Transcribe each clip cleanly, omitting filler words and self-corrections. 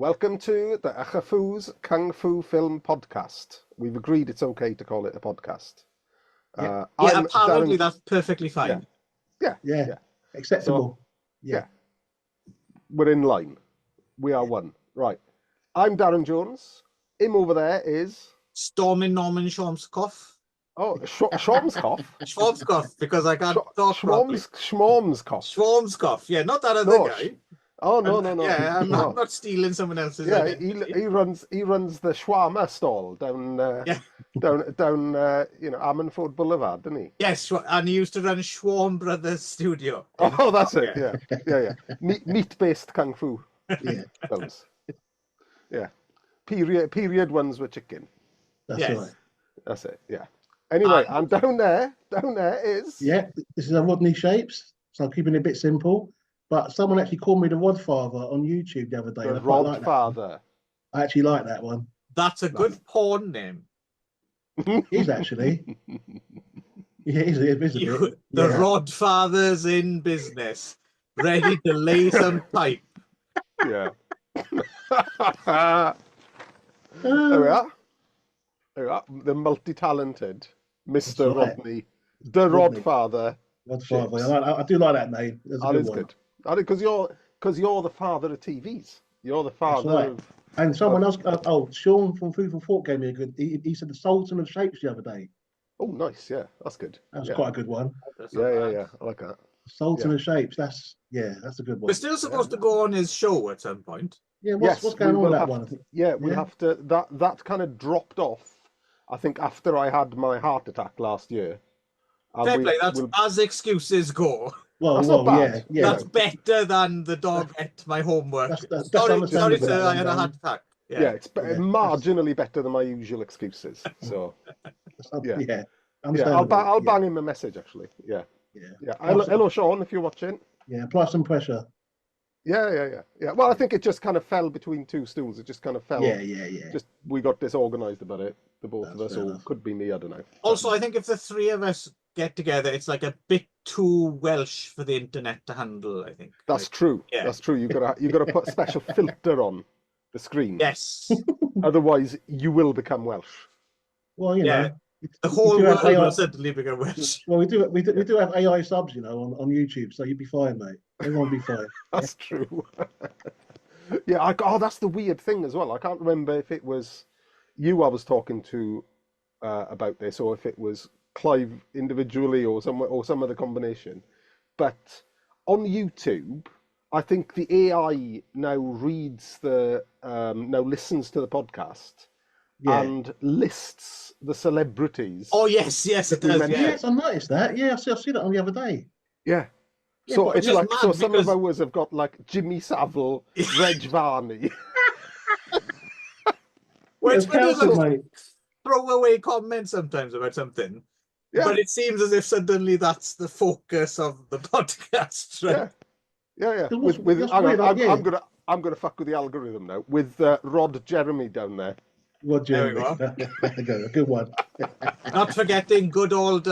Welcome to the Ychyfus Kung Fu Film Podcast. We've agreed it's okay to call it a podcast. Yeah, apparently that's perfectly fine. Yeah. Acceptable. So, yeah. We're in line. We are one. Right. I'm Darren Jones. Him over there is... Storming Norman Schwarzkopf. Oh, Schwarzkopf? Schwarzkopf, because I can't talk properly. Schwarzkopf. Schwarzkopf, yeah, not that other guy. Oh, no. Yeah, I'm not stealing someone else's identity. He runs the shawarma stall down Ammanford Boulevard, doesn't he? Yes, and he used to run Schwarm Brothers Studio. Oh, that's it. Yeah. Meat-based kung fu films. Yeah. Period ones with chicken. That's right. That's it. Yeah. Anyway, and down there is... Yeah, this is a Rodney Shapes, so I'm keeping it a bit simple. But someone actually called me the Rodfather on YouTube the other day. The Rodfather. I actually like that one. That's a good porn name. It is actually. Yeah, it is a bit. The Rodfather's in business, ready to lay some pipe. Yeah. There we are. The multi-talented Mr. Rodney. The Rodfather. Rodfather. I do like that name. That is good. Because you're the father of TVs. You're the father of... And someone else, Sean from Food for Thought gave me a good... He said the Sultan of Shapes the other day. Oh, nice, yeah. That's good. That was quite a good one. Yeah. I like that. Sultan of Shapes, that's a good one. We're still supposed to go on his show at some point. Yeah, what's going on with that one? Yeah, we'll have to... That kind of dropped off, I think, after I had my heart attack last year. Fair play, that's as excuses go. That's not bad. Yeah. That's better than the dog ate my homework. Sorry, sir, I had a heart attack. Yeah, it's marginally better than my usual excuses. So, yeah. I'll bang him a message, actually. Yeah. Hello, Sean, if you're watching. Yeah, apply some pressure. Yeah. Well, I think it just kind of fell between two stools. It just kind of fell. Yeah. Just we got disorganized about it, the both of us, or could be me, I don't know. Also, I think if the three of us get together, it's like a bit too Welsh for the internet to handle, I think. That's true. Yeah. That's true. You gotta put a special filter on the screen. Yes. Otherwise, you will become Welsh. Well, you know. The whole world will suddenly become Welsh. Well, we do have AI subs, on YouTube, so you'd be fine, mate. Everyone will be fine. That's true. Yeah. That's the weird thing as well. I can't remember if it was you I was talking to about this, or if it was Clive individually, or some other combination. But on YouTube, I think the AI now reads now listens to the podcast. Yeah. And lists the celebrities. Oh yes, it does. Yes, I noticed that. Yeah, I see that on the other day. Yeah. So it's like some of ours have got like Jimmy Savile, Reg Varney. Well, it's funny, throw away comments sometimes about something. Yeah. But it seems as if suddenly that's the focus of the podcast, right? Yeah. I'm gonna fuck with the algorithm now with Rod Jeremy down there. Rod Jeremy. There we go. A good one. Not forgetting good old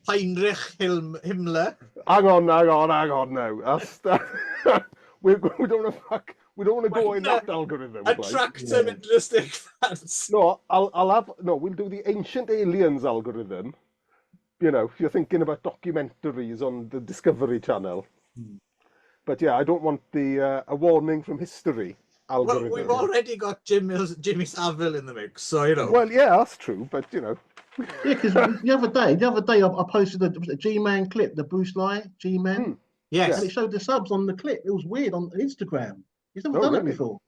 Heinrich Himmler. Hang on now. We don't want to go in that algorithm. Attract some interesting fans. No, we'll do the Ancient Aliens algorithm. If you're thinking about documentaries on the Discovery Channel. But yeah, I don't want the a warning from history algorithm. Well, we've already got Jimmy Savile in the mix, so Well, yeah, that's true, but Yeah, because the other day I posted a G-Man clip, the Bruce Lee G-Man. Yes. And it showed the subs on the clip. It was weird on Instagram. He's never done it before.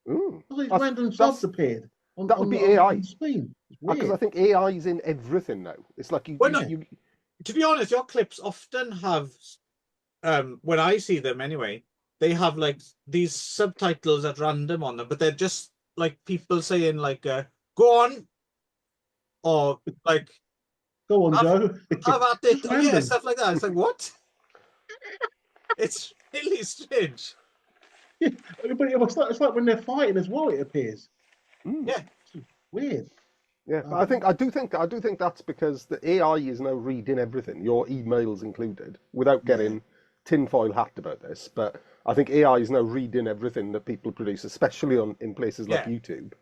All these random subs appeared. That would be AI. On the screen. Because I think AI is in everything now. It's like you. To be honest, your clips often have, when I see them anyway, they have like these subtitles at random on them, but they're just like people saying like, "Go on," or like, "Go on, Joe." Have at it. Yeah, stuff like that. It's like, what? It's really strange. Yeah, but it's like when they're fighting as well. It appears. Yeah, it's weird. Yeah, but I do think that's because the AI is now reading everything, your emails included, without getting tinfoil hat about this. But I think AI is now reading everything that people produce, especially in places like YouTube.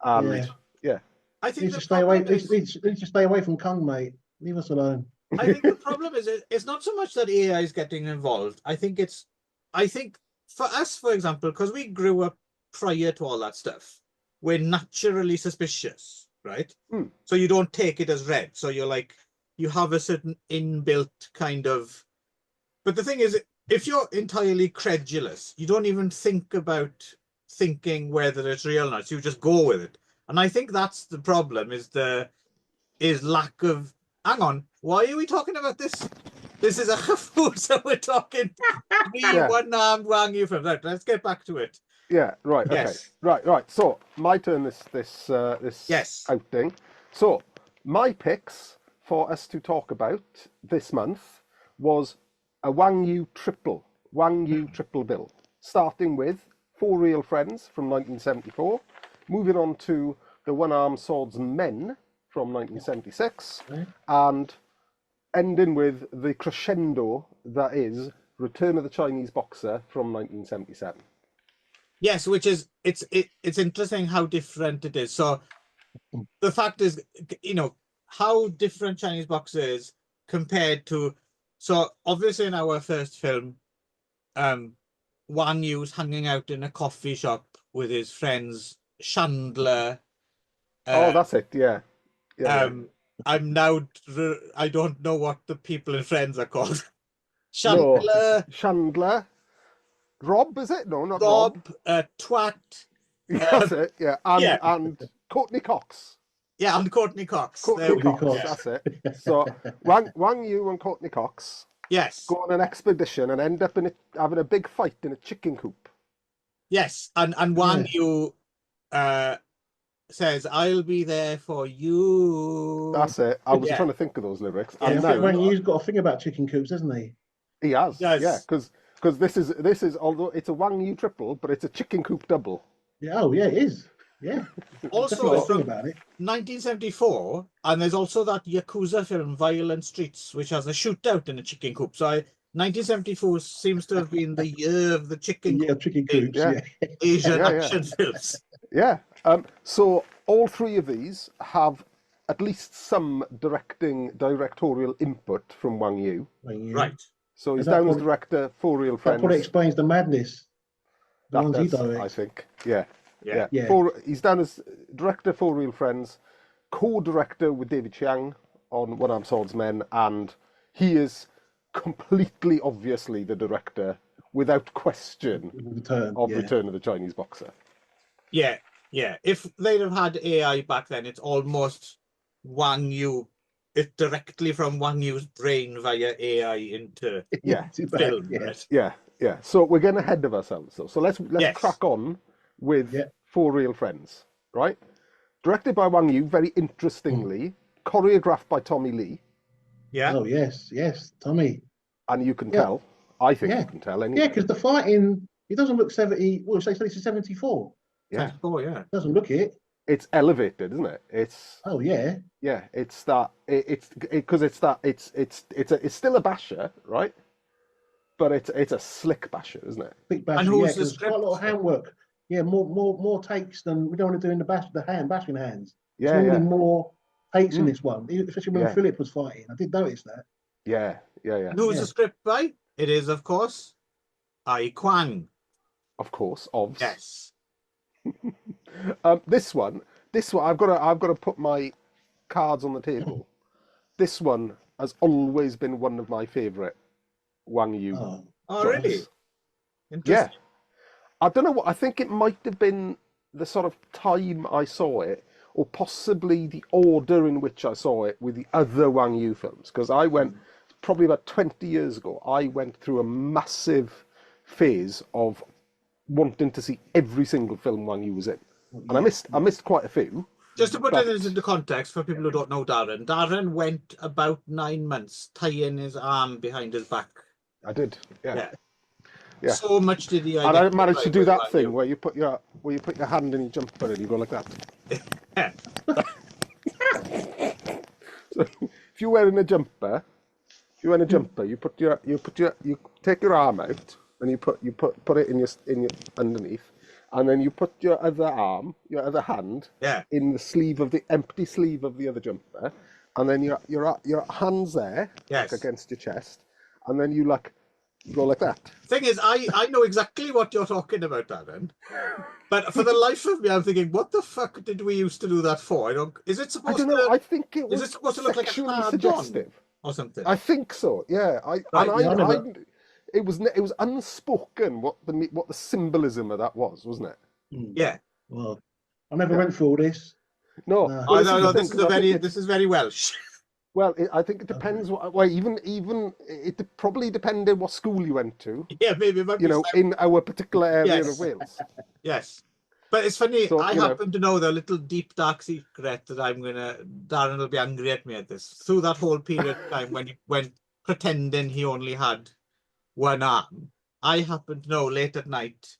And yeah. I think to stay away. Needs to stay away from Kung, mate. Leave us alone. I think the problem is it's not so much that AI is getting involved. I think for us, for example, because we grew up prior to all that stuff, we're naturally suspicious, right? So you don't take it as read. So you're like, you have a certain inbuilt kind of. But the thing is, if you're entirely credulous, you don't even think about thinking whether it's real or not. So you just go with it. And I think that's the problem, is lack of. Hang on, why are we talking about this? This is a Ychyfus, so we're talking one-armed Wang Yu film. Right, let's get back to it. Yeah, right, yes. Okay. Right. So, my turn this outing. So, my picks for us to talk about this month was a Wang Yu triple bill, starting with Four Real Friends from 1974, moving on to The One-Armed Swordsmen from 1976, and ending with the crescendo that is Return of the Chinese Boxer from 1977. Yes, which is it's interesting how different it is. So the fact is, how different Chinese Boxer is compared to. So obviously in our first film, Wang Yu's hanging out in a coffee shop with his friends Chandler. That's it. Yeah. I'm now. I don't know what the people in Friends are called. Chandler. Rob, is it? No, not Rob. Twat. That's it. Yeah, and Courtney Cox. Yeah, and Courtney Cox. Courtney Cox. That's it. So Wang Yu and Courtney Cox. Yes. Go on an expedition and end up having a big fight in a chicken coop. Yes, and Wang Yu says, "I'll be there for you." That's it. I was trying to think of those lyrics. Yeah, and now Wang Yu's got a thing about chicken coops, hasn't he? He has. Yeah, because this is although it's a Wang Yu triple, but it's a chicken coop double. Yeah. Oh, yeah, it is. Yeah. Also, it's from 1974, and there's also that Yakuza film, Violent Streets, which has a shootout in a chicken coop. So 1974 seems to have been the year of the chicken coops. Asian action films. Yeah. So all three of these have at least some directorial input from Wang Yu. Right. So he's down as director, Four Real Friends. That probably explains the madness. The ones he directs. I think. Yeah. Yeah. He's down as director, Four Real Friends, co-director with David Chiang on One-Armed Swordsmen, and he is completely obviously the director, without question, Return of the Chinese Boxer. Yeah. If they'd have had AI back then, it's almost Wang Yu. It's directly from Wang Yu's brain via AI into film. Right? Yeah. So we're getting ahead of ourselves. So let's crack on with Four Real Friends, right? Directed by Wang Yu, very interestingly, choreographed by Tommy Lee. Yeah. Oh, yes, Tommy. And you can tell. I think you can tell. Anyway. Yeah, because the fighting, it doesn't look 70. Well, say it's 74. Yeah. 74, yeah. It doesn't look it. It's elevated, isn't it? It's. Oh yeah. Yeah, it's that. It's still a basher, right? But it's a slick basher, isn't it? Big basher. And who's the script? Quite a lot of handwork. Yeah, more takes than we don't want to do in the bashing hands. It's more takes in this one, especially when Philip was fighting. I did notice that. Yeah. Who's the script by? It is, of course, Ai Kwang. Of course, Yes. This one, I've got to put my cards on the table. This one has always been one of my favourite Wang Yu. Oh, really? Interesting. Yeah. I don't know what. I think it might have been the sort of time I saw it, or possibly the order in which I saw it with the other Wang Yu films. Because I went probably about 20 years ago. I went through a massive phase of wanting to see every single film Wang Yu was in. And I missed quite a few. Just to put this into context for people who don't know Darren went about 9 months tying his arm behind his back. I did, yeah. So much did he. And I managed to do that thing where you put your hand in your jumper and you go like that. Yeah. So if you're wearing a jumper, you take your arm out, and you put it in your underneath, and then you put your other hand, in the sleeve of the empty sleeve of the other jumper, and then your hands there, like against your chest, and then you like go like that. Thing is, I know exactly what you're talking about, Darren. But for the life of me, I'm thinking, what the fuck did we used to do that for? Is it supposed I don't know. I think it was supposed to look like a suggestive or something? I think so. Yeah. It was unspoken what the symbolism of that was, wasn't it? Yeah. Well, I never went through all this. No. No. This is very Welsh. Well, I think it depends. It probably depended what school you went to. Yeah, maybe. In our particular area of Wales. Yes, but it's funny. So, I happen to know the little deep dark secret that Darren will be angry at me at this. Through that whole period of time when pretending he only had one arm, I happen to know late at night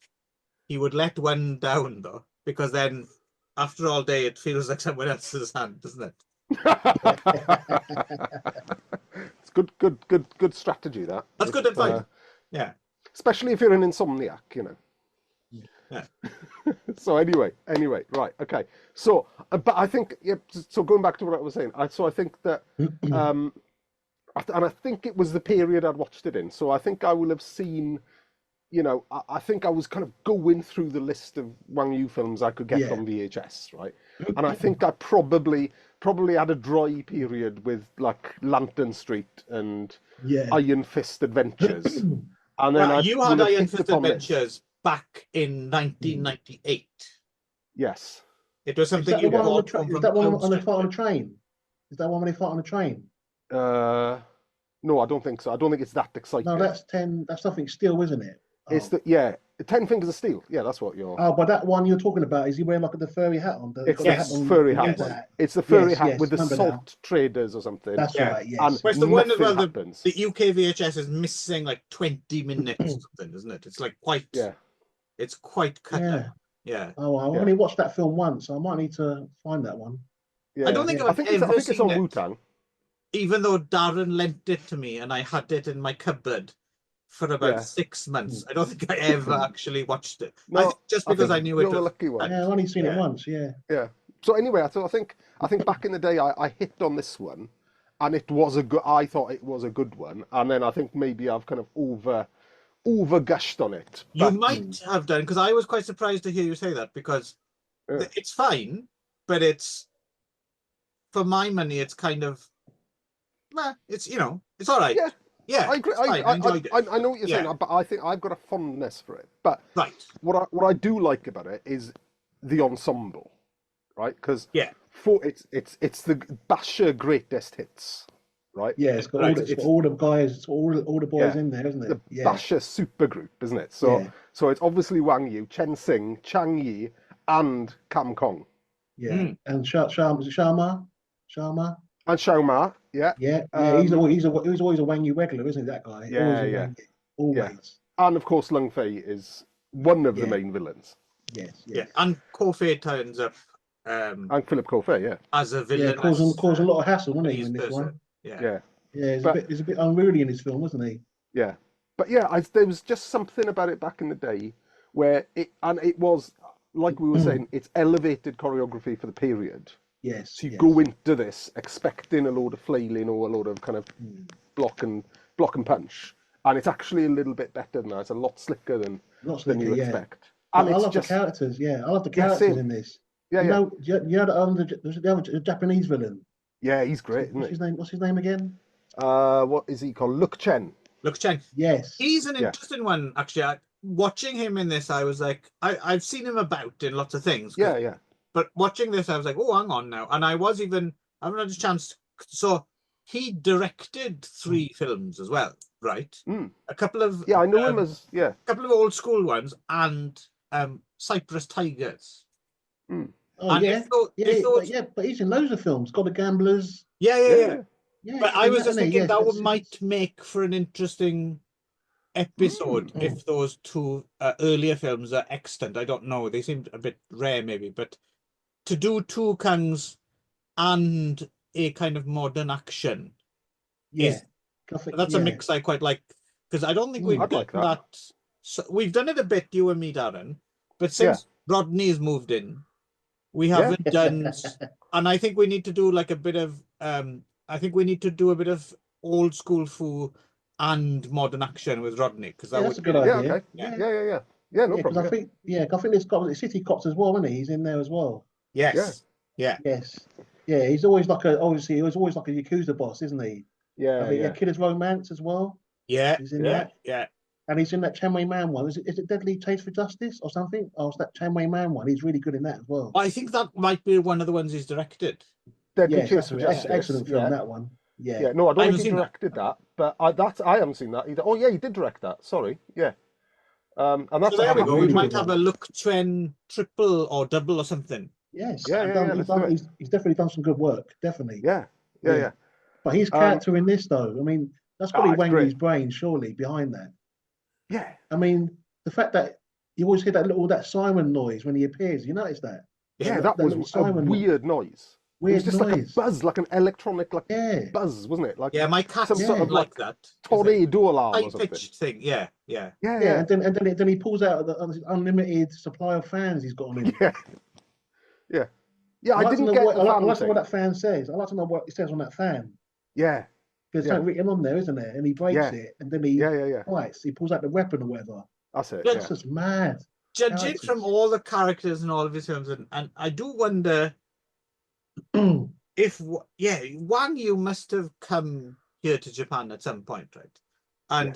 he would let one down though, because then after all day it feels like someone else's hand, doesn't it? It's good strategy. That's good advice. Yeah, especially if you're an insomniac, Yeah. So anyway, right, okay. So, but I think So going back to what I was saying, I think that, and I think it was the period I'd watched it in. So I think I will have seen. I think I was kind of going through the list of Wang Yu films I could get on VHS, right? And I think I probably had a dry period with like Lantern Street and Iron Fist Adventures. And then you had Iron Fist Adventures back in 1998. Yes. It was something you bought from. Is that one on the fight on a train? Is that one when they fight on a train? No, I don't think so. I don't think it's that exciting. No, that's something Steel, isn't it? It's 10 Fingers of Steel. Yeah, that's what you're. Oh, but that one you're talking about, is he wearing like the furry hat on? It's the furry hat one. It's the furry hat with the salt traders or something. That's right. Yes. And well, it's the one as well. The UK VHS is missing like 20 minutes or something, isn't it? It's like quite. Yeah. It's quite cut out. Yeah. Oh, I only watched that film once, so I might need to find that one. Yeah. I don't think I think it's on Wu-Tang. Even though Darren lent it to me and I had it in my cupboard for about 6 months. I don't think I ever actually watched it. No, just because I knew it. You're the lucky one. Yeah, I've only seen it once. Yeah. Yeah. So anyway, I think back in the day I hit on this one, and it was I thought it was a good one, and then I think maybe I've kind of over gushed on it. You might have done, because I was quite surprised to hear you say that, because it's fine, but it's, for my money, it's kind of, it's it's all right. Yeah. Yeah, I agree. I know what you're saying, but I think I've got a fondness for it. But what I do like about it is the ensemble, right? Because it's the Basher greatest hits, right? Yeah, it's got all the guys, all the boys in there, isn't it? The Basher supergroup, isn't it? So it's obviously Wang Yu, Chen Xing, Chang Yi, and Kam Kong. Yeah, and Sharma. And Xiao Ma, he's always a Wang Yu regular, isn't he? That guy. Always. Yeah. And of course, Lung Fei is one of the main villains. Yes. Yeah, and Ko Fei turns up. And Philip Ko Fei, as a villain. Yeah, causing a lot of hassle, wasn't he, in this one? Yeah. He's a bit unruly in this film, wasn't he? Yeah, but there was just something about it back in the day where it was like we were saying, it's elevated choreography for the period. Yes. So you go into this expecting a load of flailing or a load of kind of block and punch, and it's actually a little bit better than that. It's a lot slicker than you expect. And I love the characters. Yeah, I love the characters in this. Yeah, you know the other Japanese villain. Yeah, he's great. What's his name again? What is he called? Luk Chen. Luk Chen. Yes. He's an interesting one, actually. Watching him in this, I was like, I've seen him about in lots of things. Yeah. But watching this, I was like, oh, hang on now. And I haven't had a chance. So he directed 3 films as well, right? A couple of... Yeah, I know him as... Yeah. A couple of old school ones and Cypress Tigers. Oh, but he's in loads of films. Got the Gamblers. Yeah. But I was just thinking might make for an interesting episode if those 2 earlier films are extant. I don't know. They seemed a bit rare, maybe, but to do 2 Kangs and a kind of modern action, that's a mix I quite like, because I don't think we've done that so we've done it a bit, you and me, Darren, but since Rodney's moved in, we haven't done, and I think we need to do like a bit of, I think we need to do a bit of old school Fu and modern action with Rodney, because that's a good idea. Okay. Yeah, no problem. I think it's got City Cops as well, isn't he? He's in there as well. Yes. Yeah. He's always like he was always like a Yakuza boss, isn't he? Yeah. Killer's Romance as well. Yeah. He's in that. Yeah. And he's in that Chan Wei Man one. Is it Deadly Taste for Justice or something? Oh, it's that Chan Wei Man one. He's really good in that as well. I think that might be one of the ones he's directed. Deadly Taste for Justice. Excellent film, that one. Yeah. No, I don't think he directed that, but I haven't seen that either. Oh yeah, he did direct that. Sorry. Yeah. And that's so there we go. We might have a Look Twen triple or double or something. Yes. He's definitely done some good work. Definitely. Yeah. But his character in this, though, I mean, that's got to be Wang Yu's brain, surely, behind that. Yeah. I mean, the fact that you always hear that siren noise when he appears, you notice that? Yeah, that was a weird noise. It was just noise. Like a buzz, like an electronic buzz, wasn't it? Like my cat's some sort of like that tornado alarm or something. High-pitched thing. Yeah. And then he pulls out the unlimited supply of fans he's got on him. Yeah. I didn't get. I'd like to know what that fan says. I'd like to know what it says on that fan. Yeah. There's something written on there, isn't there? And he breaks it, and then he fights. He pulls out the weapon or whatever. That's it. That's just mad. Judging from all the characters in all of his films, and I do wonder if Wang Yu must have come here to Japan at some point, right? And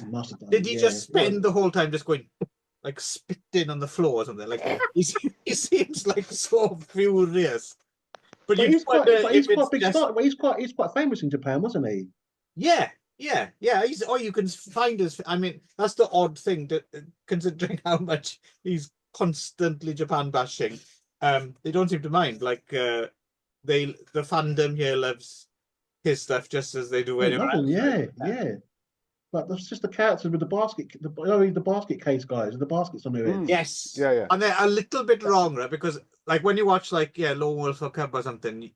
did he just spend the whole time just going like spitting on the floor or something? Like he seems like so furious. But he's quite famous in Japan, wasn't he? Yeah. You can find his. I mean, that's the odd thing, considering how much he's constantly Japan bashing. They don't seem to mind. Like the fandom here loves his stuff just as they do anywhere else. Yeah. But that's just the characters with the basket case guys, the baskets on their heads. Yes. Yeah. And they're a little bit wrong, right? Because like when you watch Lone Wolf or Cub or something,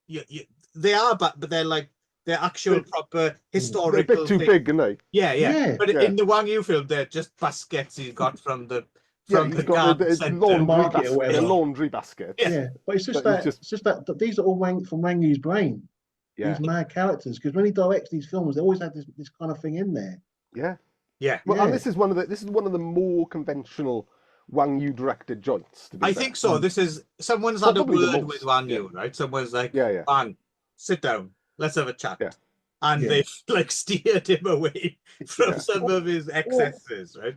they are, but they're actual proper historical. They're a bit too big, aren't they? Yeah. But in the Wang Yu film, they're just baskets he's got from the laundry basket. Yeah, but it's just that these are all from Wang Yu's brain. Yeah. These mad characters, because when he directs these films, they always have this kind of thing in there. Yeah. Well, and this is one of the more conventional Wang Yu directed joints. I think so. This is someone's had a word with Wang Yu, right? Someone's like, Wang, sit down. Let's have a chat. Yeah. And they've steered him away from some of his excesses, right?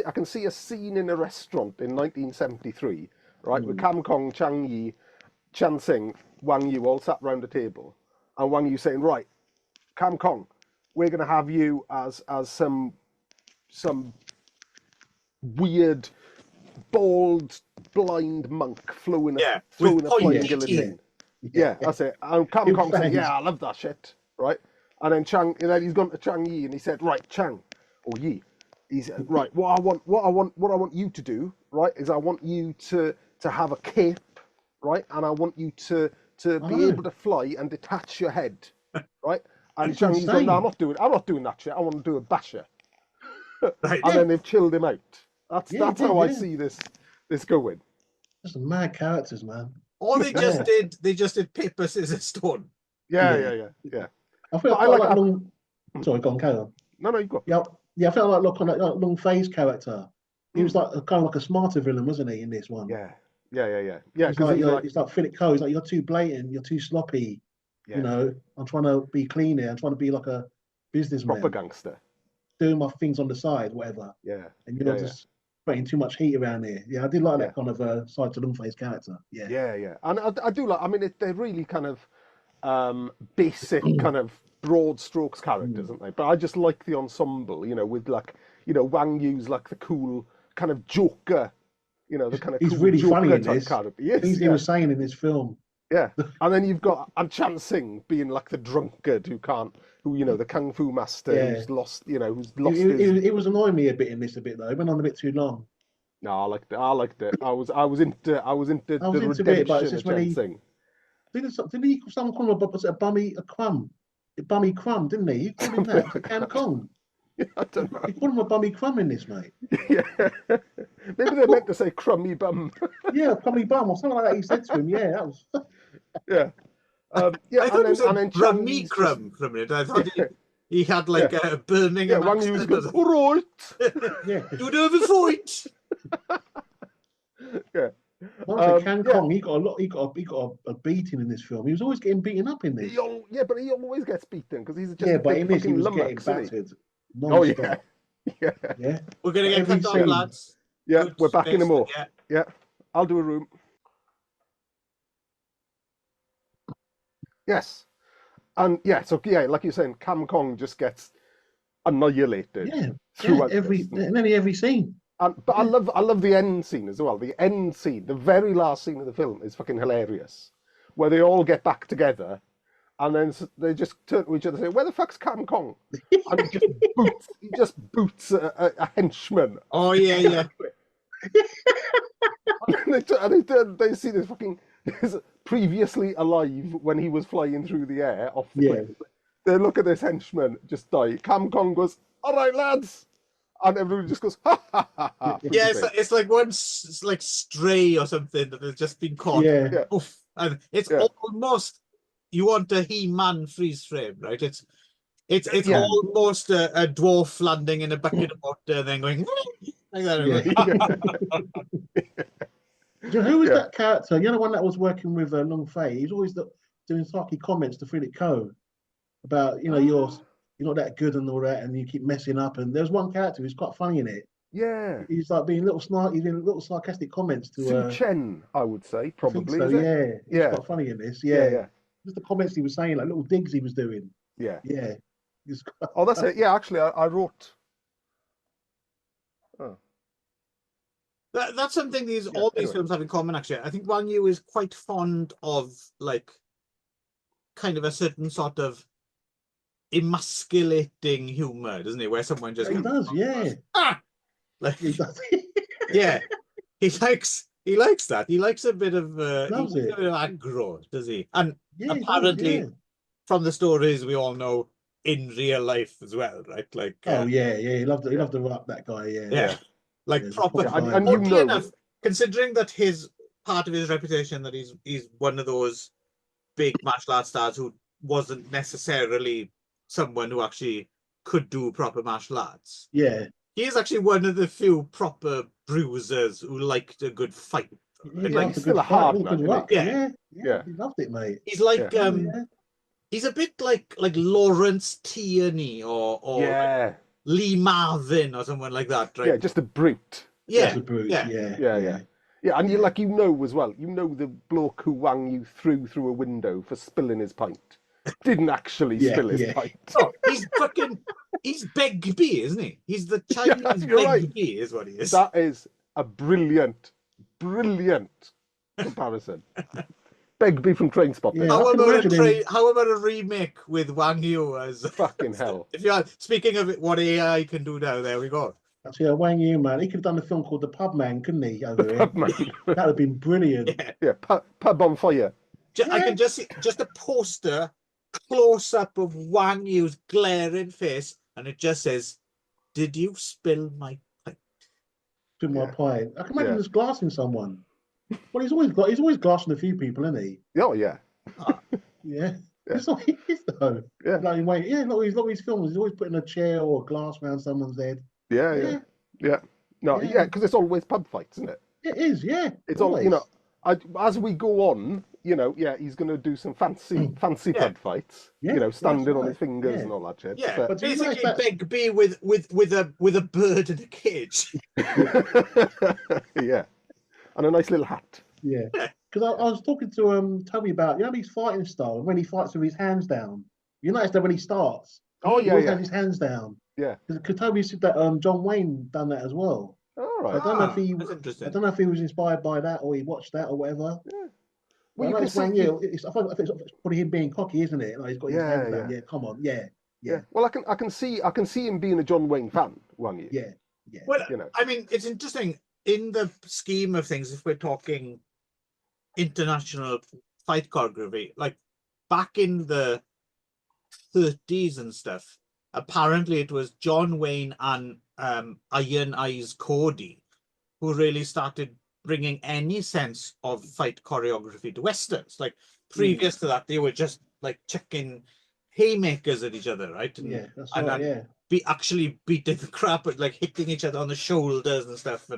I can see a scene in a restaurant in 1973, right, with Kam Kong, Chang Yi, Chan Sing, Wang Yu all sat round a table, and Wang Yu saying, "Right, Kam Kong, we're going to have you as some weird, bald, blind monk throwing a flying guillotine." Yeah, that's it. And Kam Kong said, "Yeah, I love that shit." Right, and then he's gone to Chang Yi and he said, "Right, Chang or Yi," he said, "Right, what I want you to do, right, is I want you to have a cape, right, and I want you to be able to fly and detach your head, right." And Chang Yi's like, "No, I'm not doing that shit. I want to do a basher." Right. And then they've chilled him out. That's how I see this going. Just mad characters, man. All they just did paper, scissors, stone. Yeah. I feel like long. Sorry, go on, carry on. No, you go. Yeah, I felt like look on that Long Face character. He was kind of like a smarter villain, wasn't he, in this one? Yeah. It's like Philip Coe. He's like, "You're too blatant. You're too sloppy. Yeah. You know, I'm trying to be clean here. I'm trying to be like a businessman, proper gangster, doing my things on the side, whatever." Yeah. And you're just putting too much heat around here. Yeah, I did like that kind of side to Long Face character. Yeah. And I do like. I mean, they're really kind of basic, kind of broad strokes characters, aren't they? But I just like the ensemble. You know, with Wang Yu's like the cool kind of Joker. You know, the kind of he's cool really Joker funny in type this. character. Yes, he was saying in this film. Yeah, and then you've got Chan Sing being like the drunkard the kung fu master who's lost It was annoying me a bit though. It went on a bit too long. No, I liked it. I was into the redemption of Chan Sing. Didn't he someone call him a bummy crumb? A bummy crumb, didn't he? He called him that. Kam Kong. I don't know. He called him a bummy crumb in this, mate. Yeah. Maybe they meant to say crummy bum. Yeah, crummy bum or something like that. He said to him, yeah, that was. Yeah. Yeah, I thought he said then crummy Chinese crumb for a minute. I thought he had like a burning. Yeah, Wang Yu's goes, all right. Yeah. You don't have a fight. Yeah. Can Kong, he got a beating in this film. He was always getting beaten up in this. But he always gets beaten because he's just yeah, a but big in this he fucking was lummox, getting isn't he? battered. Oh yeah. Non-stop. Yeah. Yeah. We're gonna get Every cut off, scene. lads. Yeah, Good we're back in a space, more. yeah. Yeah. I'll do a room. Yes. And yeah, so yeah, like you're saying, Cam Kong just gets annihilated. Yeah. Throughout In every scene. But I love the end scene as well. The end scene, the very last scene of the film is fucking hilarious. Where they all get back together and then they just turn to each other and say, "Where the fuck's Cam Kong?" And he just boots a henchman. Oh yeah. And they see this fucking previously alive when he was flying through the air off the cliff. They look at this henchman just die. Cam Kong goes, "All right, lads," and everybody just goes, "Ha ha ha ha." Yeah, it's like it's like Stray or something that has just been caught. Yeah. Oof. And it's almost, you want a He-Man freeze frame, right? It's almost a dwarf landing in a bucket of water and then going like that. Do you know who was that character? You know, the one that was working with Long Fei. He's always doing sarky comments to Philip Coe about, you know, you're not that good and all that, and you keep messing up. And there's one character who's quite funny in it. Yeah. He's like being little snarky, doing little sarcastic comments to Su Chen, I would say, probably. So, is it? He's quite funny in this. Yeah. Just the comments he was saying, like little digs he was doing. Yeah. Yeah. Oh, that's it. Yeah, actually, I wrote. Oh. That's something all these films have in common, actually. I think Wang Yu is quite fond of, like, kind of a certain sort of emasculating humor, doesn't he? Where someone just does, yeah. Like, he does. Yeah. He likes that. He likes a bit of aggro, does he? And apparently, from the stories we all know, in real life as well, right? Like, he loved to rap, that guy. Yeah. Like proper. And you know, enough, considering that part of his reputation that he's one of those big martial arts stars who wasn't necessarily someone who actually could do proper martial arts. Yeah. He is actually one of the few proper bruisers who liked a good fight. He's still a hard man. Yeah. He loved it, mate. He's like he's a bit like Lawrence Tierney or like Lee Marvin or someone like that, right? Yeah, just a brute. Yeah, just a brute. Yeah. And you as well. You know the bloke who Wang Yu threw through a window for spilling his pint didn't actually spill his pint. No, he's Begbie, isn't he? He's the Chinese Begbie, is what he is. That is a brilliant comparison. Begbie from Trainspotting. How about a remake with Wang Yu as fucking hell? If you're speaking of what AI can do now, there we go. Actually, Wang Yu, man, he could have done a film called The Pub Man, couldn't he? Over here? Pub Man. That would have been brilliant. Yeah, pub on fire. I can just see a poster close up of Wang Yu's glaring face, and it just says, "Did you spill my pint?" Spill my pint. I can imagine just glassing someone. Well, he's always glassing a few people, isn't he? Oh yeah. Yeah. It's like he is though. Yeah. Like, look at his films. He's always putting a chair or a glass around someone's head. Yeah. No, because it's always pub fights, isn't it? It is, yeah. It's always. As we go on, he's going to do some fancy pub fights. Yeah, standing on his fingers and all that shit. Yeah, but basically Begbie with a bird in a cage. Yeah, and a nice little hat. Yeah, because I was talking to Toby about his fighting style when he fights with his hands down. You notice that when he starts, he always has his hands down. Yeah, because Toby said that John Wayne done that as well. All right. I don't know if he was inspired by that or he watched that or whatever. Yeah. Well, you can see, I think it's probably him being cocky, isn't it? Like he's got his hands down. Yeah, come on, yeah. Well, I can see him being a John Wayne fan, Wang Yu. Yeah. Well, I mean, it's interesting in the scheme of things. If we're talking international fight choreography, like back in the 30s and stuff, apparently it was John Wayne and Iron Eyes Cody who really started bringing any sense of fight choreography to westerns. Like previous to that, they were just like chucking haymakers at each other, right? And, Yeah, that's and right. then Yeah, actually beating the crap, like hitting each other on the shoulders and stuff.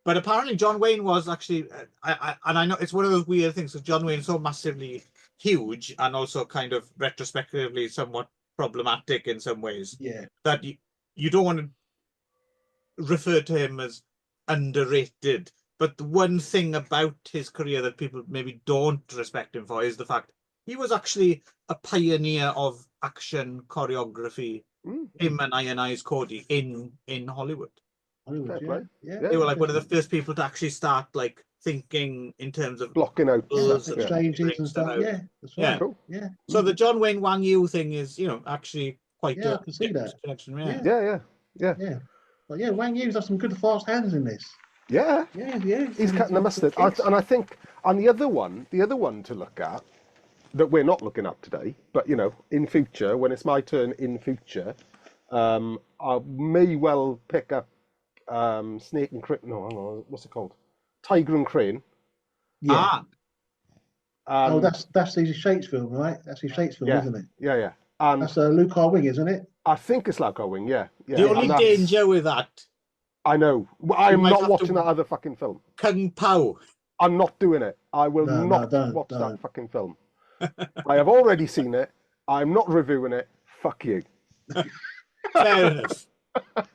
But apparently John Wayne was actually, I know it's one of those weird things. So John Wayne's so massively huge and also kind of retrospectively somewhat problematic in some ways. yeah, That you don't want to refer to him as underrated. But the one thing about his career that people maybe don't respect him for is the fact he was actually a pioneer of action choreography. Him and Iron Eyes Cody in Hollywood. Hollywood, Fair play. yeah. They were like one of the first people to actually start like thinking in terms of Blocking out rules stuff. and exchanges and stuff. out. Yeah, that's right. Yeah. Cool. Yeah. So the John Wayne Wang Yu thing is, actually quite Yeah, a I can see that. connection. Yeah. Yeah. Yeah. But yeah, Wang Yu's got some good fast hands in this. Yeah. Yeah. He's cutting the mustard. kicks. And I think, and the other one to look at, that we're not looking at today, but in future, when it's my turn in future, I may well pick up Snake and Crane. No, hang on, what's it called? Tiger and Crane. Yeah. And, that's his Shakes film, right? That's his Shakes film, isn't it? Yeah. And That's Luke R. Wing, isn't it? I think it's like our wing. Yeah. The only danger with that, I know. I'm might not have watching to- that other fucking film. Kung Pao. I'm not doing it. I will not watch that fucking film. I have already seen it. I'm not reviewing it. Fuck you. Fair enough.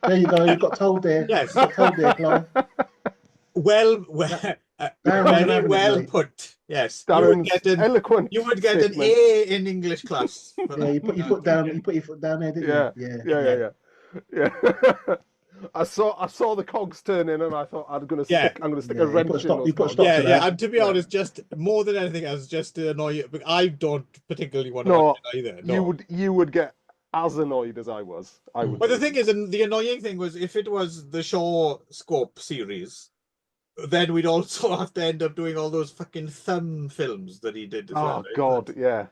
There you go. You got told there. Yes. You got told there, Clive. Well, very well mate. put. Yes. Darren's eloquent. You would get an statement. A in English class. Yeah, you put your foot down. You put your foot down there, didn't you? Yeah. I saw the cogs turn in, and I thought I'm gonna stick a wrench in those you put a cogs. stop to that. And to be honest, just more than anything else, just to annoy you. But I don't particularly want to watch it either. No. You would get as annoyed as I was. I would. But the thing is, and the annoying thing was, if it was the Shaw Scope series, then we'd also have to end up doing all those fucking thumb films that he did as well. Oh God, yeah.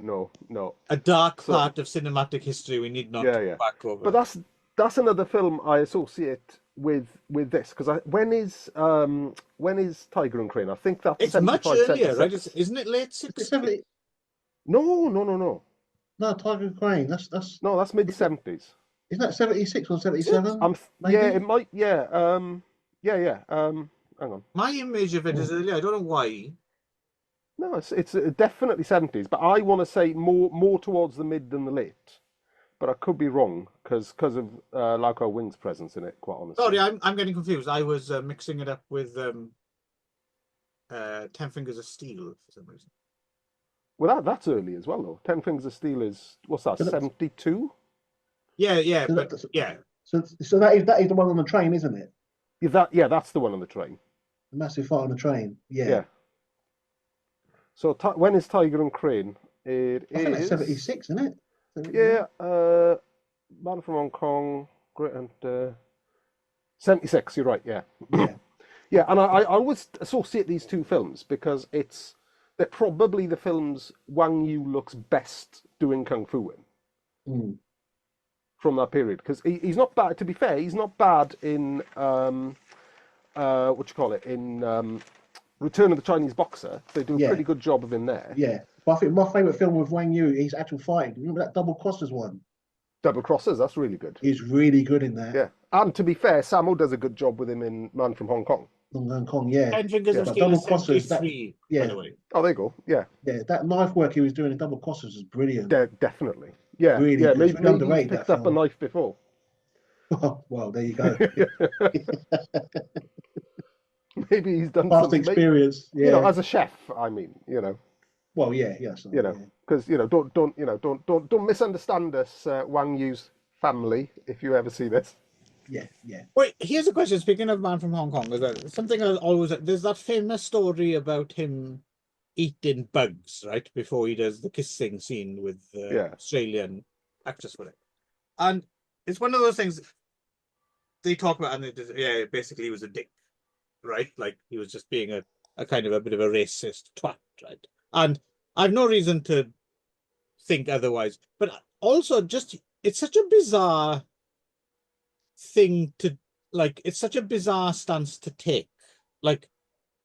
No. A dark part of cinematic history we need not go back over. But that's another film I associate with this, because when is Tiger and Crane? I think that's it's 75, much earlier, 76. right? Isn't it late 60s? No. No, Tiger and Crane. That's No, that's mid 70s. Isn't that 76 or 77? Yeah, it might. Yeah. Hang on. My image of it is earlier. I don't know why. No, it's definitely 70s, but I want to say more towards the mid than the late. But I could be wrong because of Lauco Wing's presence in it, quite honestly. Sorry, I'm getting confused. I was mixing it up with 10 Fingers of Steel for some reason. Well, that's early as well, though. 10 Fingers of Steel is, what's that, 72? Yeah. So that is the one on the train, isn't it? Yeah, that's the one on the train. The massive fight on the train. Yeah. So when is Tiger and Crane? I think that's 76, isn't it? Yeah, Man from Hong Kong, Great and 76. You're right. Yeah. Yeah, and I always associate these two films because they're probably the films Wang Yu looks best doing kung fu in from that period, because he's not bad. To be fair, he's not bad in in Return of the Chinese Boxer. They do a pretty good job of him there. Yeah, but I think my favourite film with Wang Yu is actual fighting. Remember that Double Crossers one? Double Crossers, that's really good. He's really good in that. Yeah, and to be fair, Sammo does a good job with him in Man from Hong Kong. Hong Kong, yeah. 10 Fingers of But Steel Double is Crossers, 73, yeah. by the way. Oh, there you go. Yeah. Yeah, that knife work he was doing in Double Crossers is brilliant. Definitely. Yeah, Really yeah. good. Maybe It's underrated, he's picked that up a film. knife before. Well, there you go. Maybe he's done Past something. experience. Yeah. You know, as a chef, I mean, Well, yeah, yes. because don't misunderstand us, Wang Yu's family, if you ever see this. Yeah. Wait, here's a question. Speaking of Man from Hong Kong, something I always there's that famous story about him eating bugs, right, before he does the kissing scene with the Australian actress for it, and it's one of those things they talk about, and basically he was a dick, right? Like he was just being a kind of a bit of a racist twat, right? And I've no reason to think otherwise, but also just it's such a bizarre thing to like. It's such a bizarre stance to take. Like,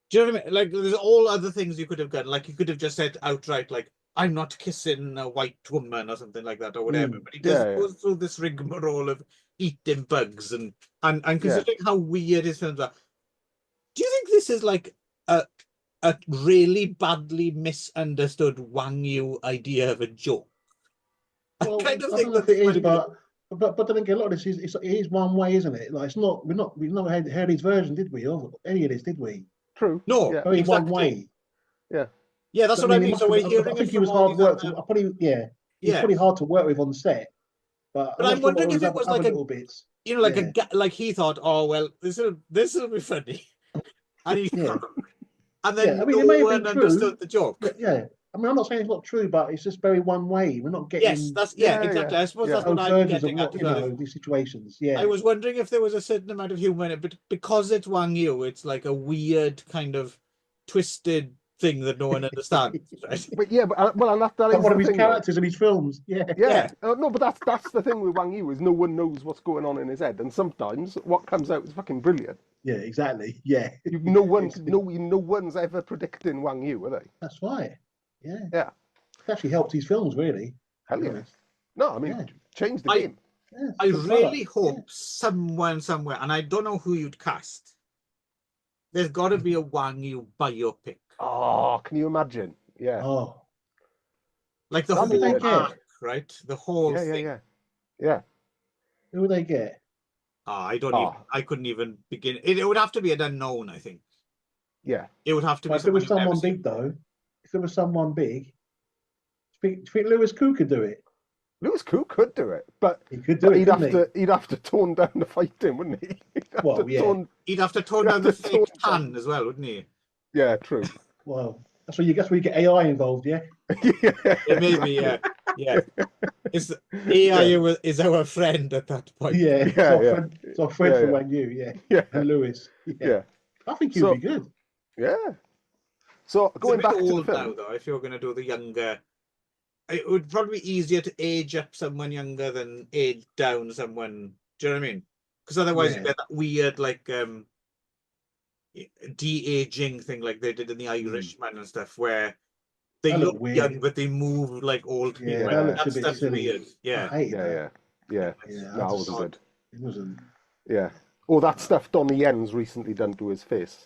do you know what I mean? Like, there's all other things you could have done. Like, you could have just said outright, like, "I'm not kissing a white woman" or something like that, or whatever. But he does Yeah, yeah. go through this rigmarole of eating bugs and Yeah. considering how weird his films are. Do you think this is like a really badly misunderstood Wang Yu idea of a joke? Well, I kind of I think don't know if that's it is, funny. but then again, a lot of this it is one way, isn't it? Like it's not. We've not heard his version, did we? Of any of this, did we? True. No, Yeah. Very one exactly. way. Yeah. Yeah, that's So, what I it mean. must So be, we're hearing I it think he from was all hard these work. other... I probably he's Yeah, probably hard to work with on set. But but I'm I'm not sure what wondering all if his it was like other a, little bits. you know, like Yeah, like he thought, oh well, this will be funny, and he yeah, and yeah. then I mean, no it may have been one true. understood the joke. Yeah. I mean, I'm not saying it's not true, but it's just very one way. We're not Yes, getting that's Yeah, exactly. I suppose yeah. that's what both I'm versions of getting at what as well. these situations. I Yeah, was wondering if there was a certain amount of humor in it, but because it's Wang Yu, it's like a weird kind of twisted thing that no one understands, right? But yeah, but well, and that like is one the of his thing, though. characters in his films. Yeah, Yeah. Yeah, No, but that's the thing with Wang Yu is no one knows what's going on in his head, and sometimes what comes out is fucking brilliant. yeah, exactly. Yeah, No one, It's- no one's ever predicting Wang Yu, are they? that's right. Yeah, Yeah. it's actually helped his films really. To Hell be yeah. honest. No, I mean, Yeah, change the I game. yeah, it's I a good really product. Yeah. hope someone somewhere, and I don't know who you'd cast. There's got to be a Wang Yu biopic, Oh, can you imagine? Yeah. Oh, like the That'd who be would they whole good. get? arc, right? The whole Yeah, yeah, thing. yeah. Yeah. Who would they get? I don't even. Oh, I couldn't even begin. It would have to be an unknown. I think yeah. it would have to be But if it someone was you've never someone seen. big though, if it was someone big, do you think Lewis Koo could do it? Lewis Koo could do it, but He could do it, he'd couldn't have to he'd have to tone down the fighting, wouldn't he? He'd have Well, to yeah. tone. He'd have to tone He'd down have the to fake tone tan as well, wouldn't he? Yeah, true. Well, that's where you get AI involved, yeah. Yeah. Yeah, maybe, yeah. Yeah. It's AI is our friend at that point. Yeah, Yeah, it's our friend Yeah, for yeah. Wang Yu, yeah, Yeah. and Lewis. Yeah, Yeah. I think he'd So- be good. Yeah. So It's a going bit back to the old now, film, though, if you're going to do the younger. It would probably be easier to age up someone younger than age down someone. Do you know what I mean? Because otherwise you Yeah. get that weird, like, de-aging thing like they did in The Irishman and stuff, where they That look look weird. young, but they move like old Yeah, people. that looks That a bit stuff's silly. weird. Yeah. I hate yeah, that. yeah. Yeah, No, I it just- wasn't good. It wasn't. Yeah. Oh, that stuff Donnie Yen's recently done to his face.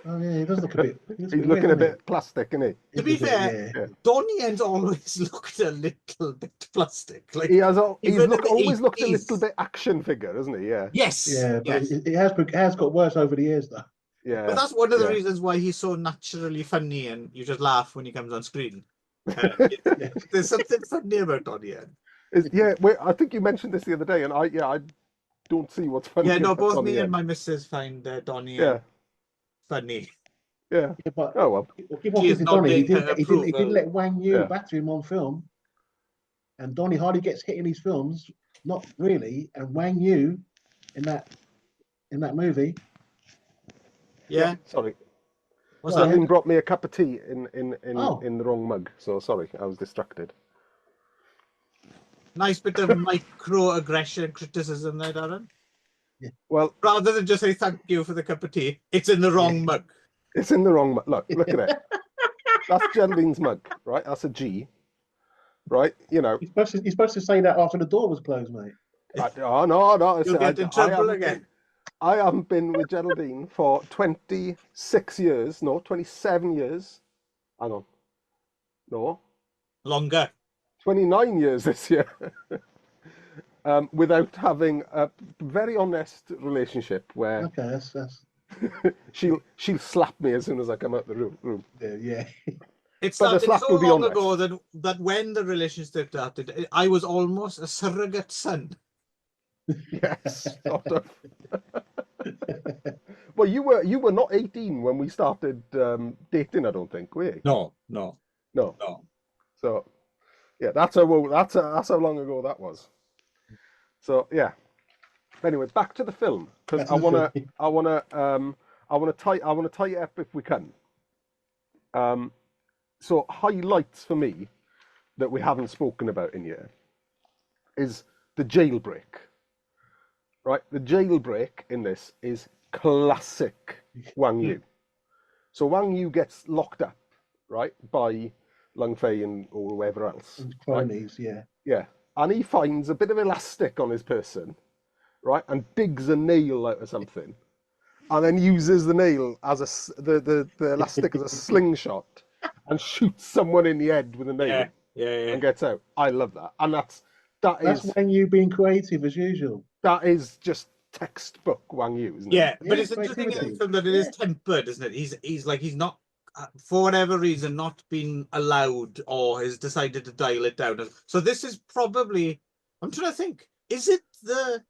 Oh yeah, he does look a bit. He's looking a bit plastic, isn't he? To be fair, yeah. Donnie Yen's always looked a little bit plastic. Like He has. even in the Always looked a 80s. little bit action figure, hasn't he? Yeah. Yes. Yeah, but yes. it has got worse over the years though. Yeah. But that's one of the yeah. reasons why he's so naturally funny and you just laugh when he comes on screen. There's something funny about Donnie Yen. Yeah. Wait, I think you mentioned this the other day, and I don't see what's funny. Yeah, no, about both Donnie me Yen. and my missus find Donnie Yen Yeah. funny. Yeah. Yeah, but Oh well. keep on She is thinking Donnie. He nodding her didn't approval. let Wang Yu Yeah. batter him on film, and Donnie hardly gets hit in his films. Not really, and Wang Yu in that movie. Yeah. Sorry. What's Well, that? Darlene brought me a cup of tea in Oh. the wrong mug, so sorry, I was distracted. Nice bit of microaggression criticism there, Darren. Well, Rather than just say thank you for the cup of tea, it's in the wrong Yeah. mug. it's in the wrong mug. Look at it. That's Geraldine's mug, right? That's a G, right? You know. He's supposed to say that after the door was closed, mate. No. You'll get in trouble haven't again. I haven't been with Geraldine for 26 years, no, 27 years. Hang on. No, Longer. 29 years this year. Without having a very honest relationship where Okay, that's she'll slap me as soon as I come out the room. yeah. It But the started slap so will be long honest. ago that when the relationship started, I was almost a surrogate son. Yes, sort of. Well, you were not 18 when we started dating, I don't think, were you? No. No. So, yeah, that's how long ago that was. So yeah. Anyway, back to the film because I wanna tie it up if we can. So highlights for me that we haven't spoken about in here. is the jailbreak. Right, the jailbreak in this is classic Wang Yu. So Wang Yu gets locked up, right, by Lung Fei and or whoever else. And cronies, yeah. Yeah, and he finds a bit of elastic on his person, right, and digs a nail out of something, and then uses the nail as the elastic as a slingshot, and shoots someone in the head with a nail, and gets out. I love that, and that's Wang Yu being creative as usual. That is just textbook Wang Yu, isn't it? Yeah, but it's interesting in the film that it is tempered, isn't it? He's not, for whatever reason, not been allowed or has decided to dial it down. So this is probably, I'm trying to think, is it the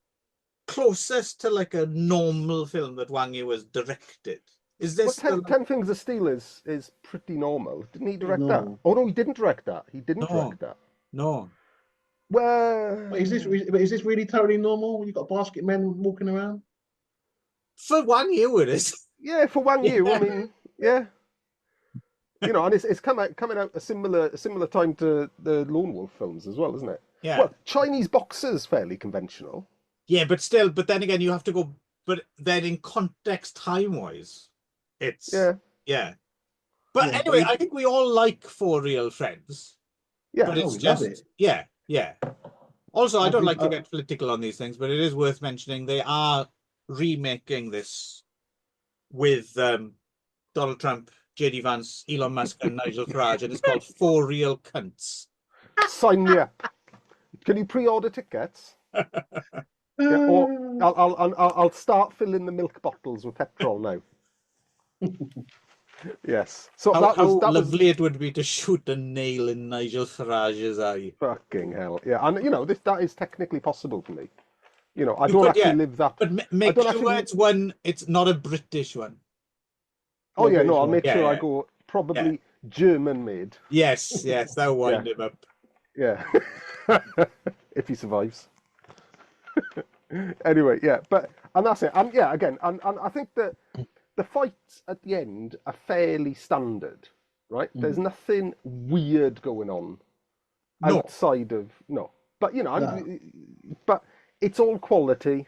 closest to like a normal film that Wang Yu has directed? Is this well, 10 Things of Steel is pretty normal. Didn't he direct that? Oh no, he didn't direct that. He didn't direct that. No. Well, is this really totally normal when you've got basket men walking around? For Wang Yu, it is. Yeah, for Wang Yu, I mean, yeah. You know, and it's coming out a similar time to the Lone Wolf films as well, isn't it? Yeah. Well, Chinese boxers fairly conventional. Yeah, but then again, you have to go. But then in context, time-wise, it's yeah. But anyway, I think we all like For Real Friends. Yeah, but it's just yeah. Also, I don't like to get political on these things, but it is worth mentioning they are remaking this with Donald Trump, JD Vance, Elon Musk, and Nigel Farage, and it's called For Real Cunts. Sign me up. Can you pre-order tickets? Yeah, or I'll start filling the milk bottles with petrol now. Yes. So how lovely it would be to shoot a nail in Nigel Farage's eye. Fucking hell. Yeah, and you know, that is technically possible for me. You know, I don't actually live that. But make sure it's not a British one. Oh yeah, no, I'll make sure I go probably German made. Yes, that'll wind him up. Yeah. If he survives. Anyway, and that's it. And yeah, again, and I think that the fights at the end are fairly standard, right? There's nothing weird going on outside of but you know, but it's all quality.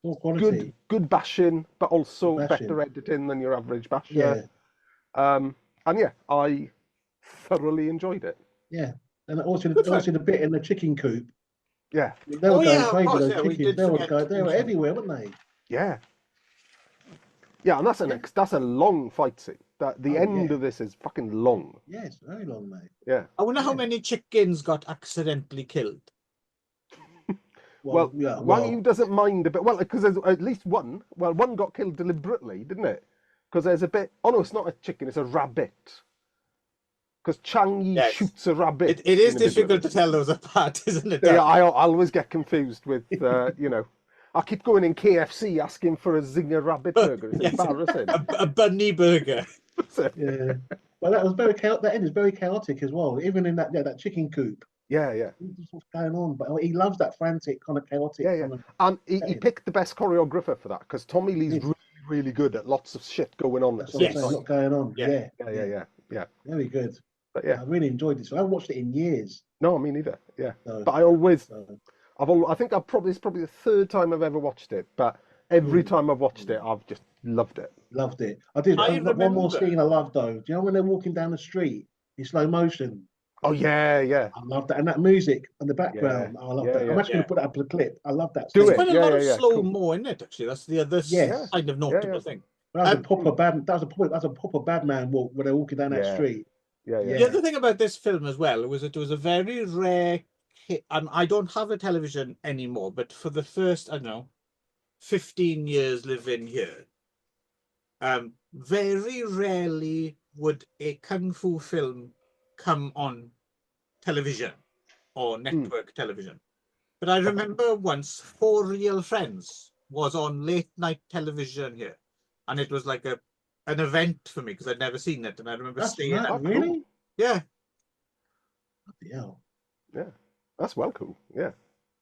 All quality. Good bashing, but also better editing than your average basher. Yeah. And yeah, I thoroughly enjoyed it. Yeah, and also the bit in the chicken coop. Yeah. They were going crazy. Those chickens. They were everywhere, weren't they? Yeah. Yeah, and that's a long fight scene. The end of this is fucking long. Yes, very long, mate. Yeah. I wonder how many chickens got accidentally killed. Wang Yu doesn't mind a bit. Well, because there's at least one. Well, one got killed deliberately, didn't it? Because there's a bit. Oh no, it's not a chicken. It's a rabbit. Because Chang Yi shoots a rabbit. It is difficult to tell those apart, isn't it? Yeah, I always get confused with you know. I keep going in KFC asking for a Zinger rabbit burger. It's embarrassing. A bunny burger. Yeah. Well, that was very chaotic. That end is very chaotic as well. Even in that chicken coop. Yeah. What's going on? But he loves that frantic kind of chaotic. Yeah. And he picked the best choreographer for that because Tommy Lee's really, really good at lots of shit going on. That's what going on. Yeah. Very good. But yeah, I really enjoyed this. I haven't watched it in years. No, me neither. Yeah, but I always, I think it's probably the third time I've ever watched it. But every time I've watched it, I've just loved it. Loved it. I did. One more scene I loved though. Do you know when they're walking down the street in slow motion? Oh yeah. I love that, and that music in the background. I love that. I'm actually going to put that up a clip. I love that. There's quite a lot of slow-mo in it. Actually, that's the other kind of notable thing. That was a proper Batman walk when they're walking down that street. Yeah. The other thing about this film as well was it was a very rare hit. I don't have a television anymore, but for the first, 15 years living here, very rarely would a kung fu film come on television or network television. But I remember once For Real Friends was on late night television here, and it was like an event for me because I'd never seen it, and I remember staying up. Really? Yeah. Yeah. Yeah. That's well cool. Yeah.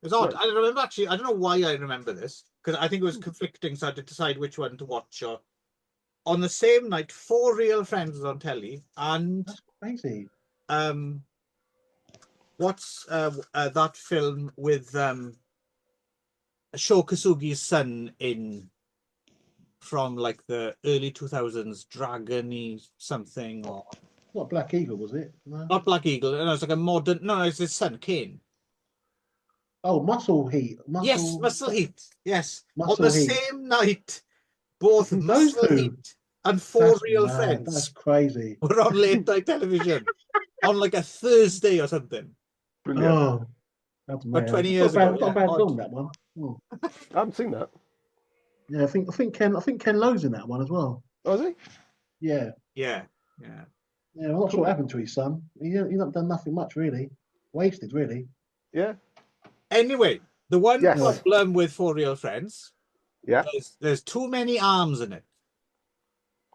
It's odd. I remember actually, I don't know why I remember this, because I think it was conflicting, so I had to decide which one to watch. Or on the same night, For Real Friends was on telly, and that's crazy. The what's that film with Sho Kosugi's son in from like the early 2000s, Dragon-y something, or Not Black Eagle, was it? No. not Black Eagle. No, it's like a modern. No, it's his son Kane. Oh, Muscle Heat. Yes, Muscle Heat. Yes, on Muscle the Heat. same night, both Those Muscle two. Heat and Four That's Real mad. Friends That's crazy. were on late night television on like a Thursday or something. Brilliant. Oh, that's But mad. 20 years Not ago, a yeah, bad odd. film, that one. Oh. I haven't seen that. Yeah, I think Ken Lo's in that one as well. Oh, is he? Yeah. Yeah. Yeah, I'm not sure what happened to his son. He's not done nothing much, really. Wasted, really. Yeah. Anyway, the one Yes. problem with Four Real Friends, Yeah. there's too many arms in it,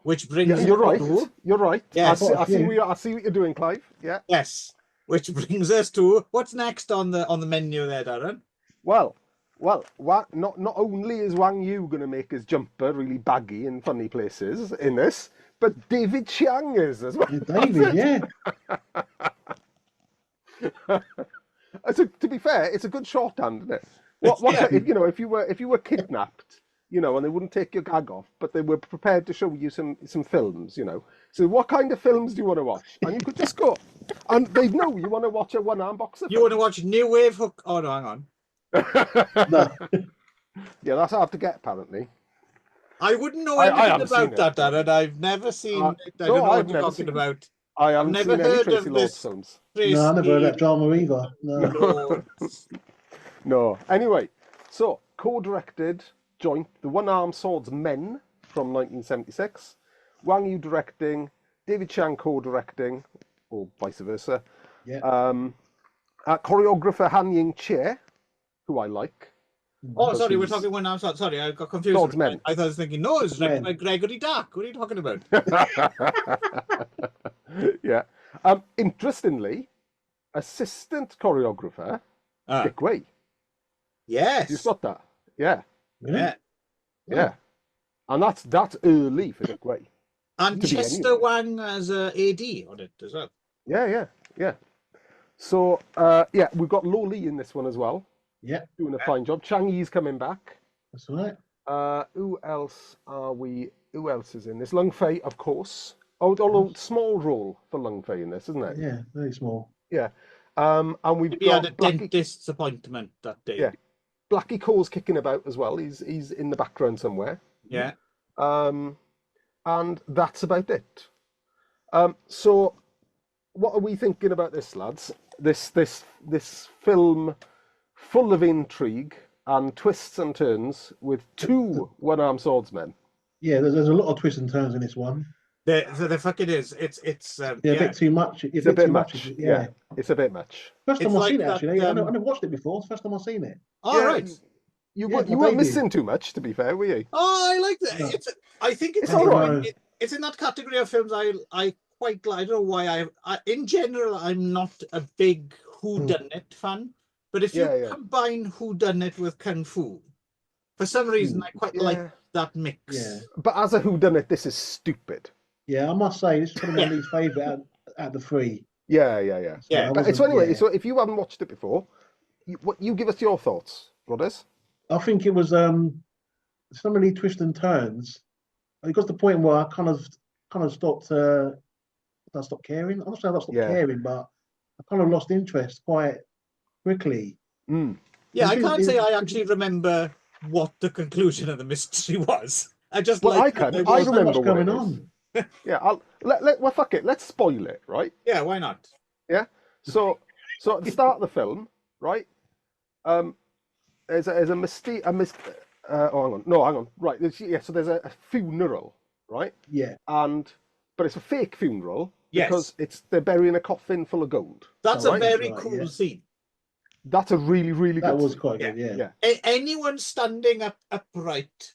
which brings Yeah, you're right. Ooh. You're right. Yes. I see what you're doing, Clive. Yeah. Yes, which brings us to what's next on the menu there, Darren. Well, not only is Wang Yu going to make his jumper really baggy in funny places in this, but David Chiang is as well. David, yeah. So, to be fair, it's a good shorthand, isn't it? If you were kidnapped, and they wouldn't take your gag off, but they were prepared to show you some films, So what kind of films do you want to watch? And you could just go, and they'd know you want to watch a one-arm boxer. You want to watch New Wave Hook? Oh no, hang on. No. Yeah, that's hard to get apparently. I wouldn't know I anything haven't seen about that, it. Darren. I've never seen it. I no, don't know I've what you're never talking seen it. about. I haven't never seen any heard Tracy of Lords this. films. No, I never heard that drama either. No. No. Anyway, so co-directed joint The One-Armed Swordsmen from 1976. Wang Yu directing, David Chiang co-directing, or vice versa. Yeah. Choreographer Han Ying Che, who I like. Oh, sorry, we're talking one arm. Sorry, I got confused. Swordsmen. I thought I was thinking, no, it's written by Gregory Dark. What are you talking about? Yeah. Interestingly, assistant choreographer Dick Way. Yes. You spot that? Yeah. Yeah. Yeah. And that's early for Dick Way. And To be Chester anyway. Wang as a AD on it as well. Yeah. So, we've got Lo Lee in this one as well. Yeah, Doing a fine job. Chang Yi's coming back. that's right. Who else is in this? Lung Fei, of course. Although small role for Lung Fei in this, isn't it? Yeah, very small. Yeah. And we've Maybe had got a dentist's appointment that day. Yeah. Blackie Cole's kicking about as well. He's in the background somewhere. Yeah. And that's about it. So what are we thinking about this, lads? This film full of intrigue and twists and turns with two one-armed swordsmen. Yeah, there's a lot of twists and turns in this one. The fuck it is. It's A bit too much. It's a bit much. Yeah. It's a bit much. First time It's I've like seen it, that, actually. I never watched it before. It's the first time I've seen it. All Yeah, right. You Yeah, weren't my baby. missing too much, to be fair, were you? Oh, I like that. No. I think it's It's all right. It's in that category of films I quite like. I don't know why in general I'm not a big whodunit fan, but if you combine whodunit with kung fu, for some reason I quite like that mix. Yeah. But as a whodunit, this is stupid. Yeah, I must say, this is probably my least favourite out of the three. Yeah. Yeah, But so anyway, so if you haven't watched it before, you give us your thoughts, Rodders. I think it was so many twists and turns. It got to the point where I kind of stopped. I stopped caring. I'm not saying I stopped caring, but I kind of lost interest quite quickly. Yeah, I can't say I actually remember what the conclusion of the mystery was. I just Well, like I there was remember what's what going it is. on. Yeah, well, fuck it. Let's spoil it, right? Yeah, why not? Yeah. So at the start of the film, right? There's a mistake. Hang on. Right. So there's a funeral, right? Yeah. But it's a fake funeral Yes. because they're burying a coffin full of gold. That's All a right. very Right, cool yeah. scene. That's a really, really That good was scene. quite good, yeah. Anyone standing upright,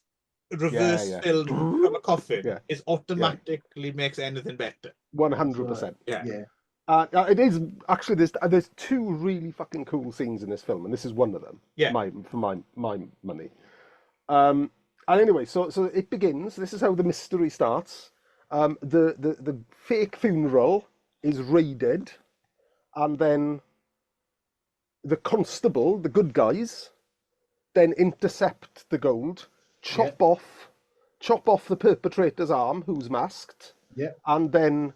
reverse Yeah. filled from a coffin, Yeah. is automatically makes anything better. 100%. Yeah. Yeah. It is actually there's two really fucking cool scenes in this film, and this is one of them. Yeah. For my money. And anyway, so it begins. This is how the mystery starts. The fake funeral is raided, and then the constable, the good guys, then intercept the gold, chop off the perpetrator's arm, who's masked, and then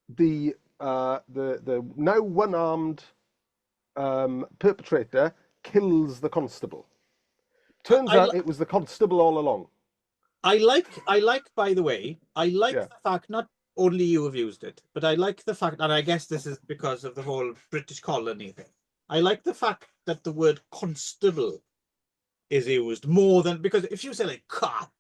the now one-armed perpetrator kills the constable. Turns out it was the constable all along. I like, by the way, the fact, not only you have used it, but I like the fact, and I guess this is because of the whole British colony thing. I like the fact that the word constable is used more than, because if you say like cop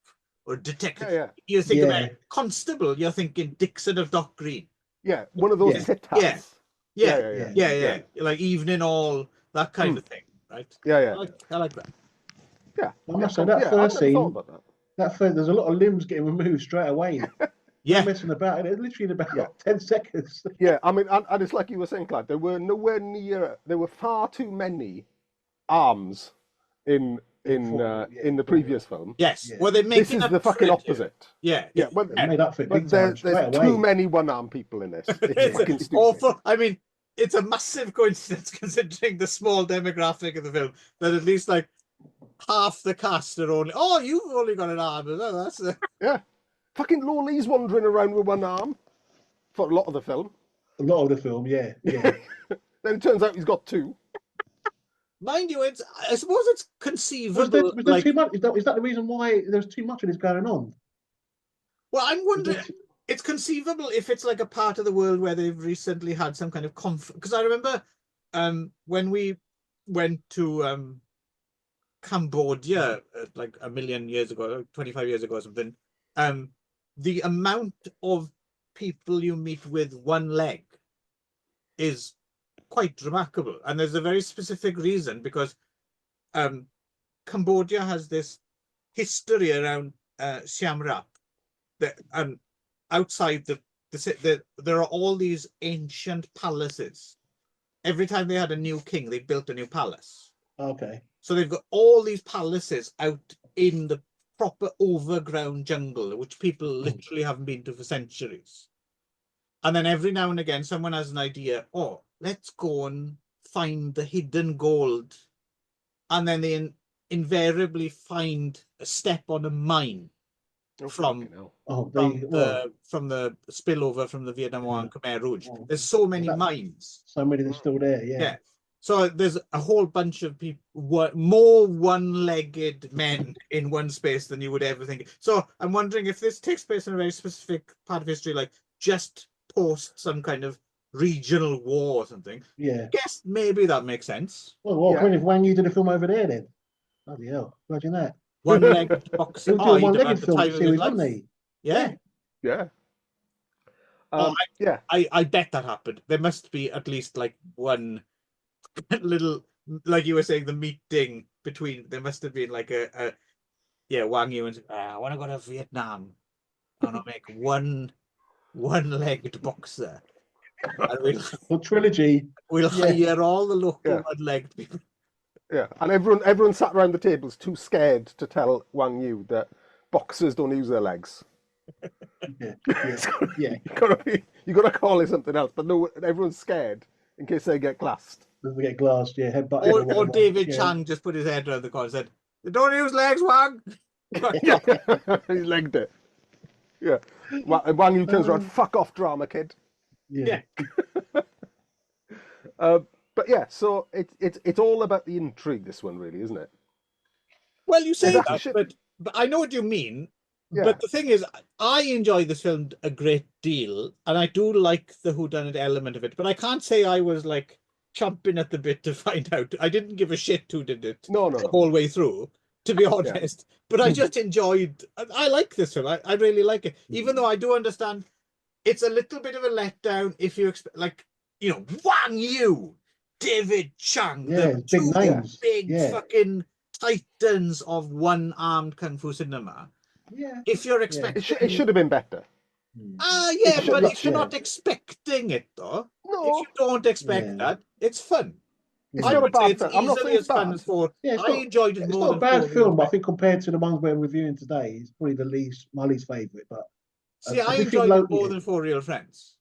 or detective, you think about constable, you're thinking Dixon of Dock Green. Yeah, one of those tit hats. Yeah. Like evening all, that kind of thing, right? Yeah. I like that. Yeah. I must say, that first scene, there's a lot of limbs getting removed straight away. No messing about. It's literally in about 10 seconds. Yeah, I mean, and it's like you were saying, Clive, there were nowhere near, there were far too many arms in the previous film. Yes. Well, they're making this is the fucking opposite. Yeah. Well, made up for it big there's time, too many one-armed people in this. It's fucking stupid. Awful. I mean, it's a massive coincidence considering the small demographic of the film that at least like half the cast are only. Oh, you've only got an arm. Oh, that's yeah. Fucking Lawley's wandering around with one arm for a lot of the film. A lot of the film, yeah. Then it turns out he's got two. Mind you, I suppose it's conceivable. Was there too much? Is that the reason why there's too much of this going on? Well, I'm wondering. It's conceivable if it's like a part of the world where they've recently had some kind of because I remember when we went to Cambodia like a million years ago, 25 years ago or something, the amount of people you meet with one leg is quite remarkable, and there's a very specific reason, because Cambodia has this history around Siem Reap, and outside there are all these ancient palaces. Every time they had a new king, they built a new palace. Okay. So they've got all these palaces out in the proper overground jungle, which people literally haven't been to for centuries. And then every now and again, someone has an idea, oh, let's go and find the hidden gold. And then they invariably find a step on a mine from the spillover from the Vietnam War and Khmer Rouge. There's so many mines. So many that's still there, Yeah. So there's a whole bunch of people, more one-legged men in one space than you would ever think. So I'm wondering if this takes place in a very specific part of history, like just post some kind of regional war or something. Yeah. I guess maybe that makes sense. Well, if Wang Yu did a film over there then? Bloody hell. Imagine that. One-legged boxer. He'll do a one-legged film series, wouldn't he? Yeah. Yeah. I bet that happened. There must be at least like one little, like you were saying, the meeting between, there must have been like Wang Yu and I want to go to Vietnam and I'll make one-legged boxer. And trilogy. We'll hire all the local one-legged people. Yeah, and everyone sat around the tables too scared to tell Wang Yu that boxers don't use their legs. Yeah. You gotta call it something else, but no, everyone's scared in case they get glassed. They get glassed, headbutt. Or David Chang just put his head around the corner and said, "They don't use legs, Wang." He legged it. Yeah, Wang Yu turns around, "Fuck off, drama kid." Yeah. But yeah, so it's all about the intrigue. This one, really, isn't it? Well, you say that, but I know what you mean. Yeah. But the thing is, I enjoy this film a great deal, and I do like the whodunit element of it. But I can't say I was like chomping at the bit to find out. I didn't give a shit who did it the whole way through, to be honest. Yeah. But I just enjoyed. I like this film. I really like it, even though I do understand it's a little bit of a letdown if you expect, like, Wang Yu, David Chang, the big two names, big fucking titans of one-armed kung fu cinema. Yeah. If you're expecting, it should have been better. But if you're not expecting it, though, if you don't expect that, it's fun. It's not a bad film. I'm not saying it's fun as for. I enjoyed it more. It's not a bad film, but I think compared to the ones we're reviewing today, it's probably my least favorite. But I enjoyed it more than 4 Real Friends.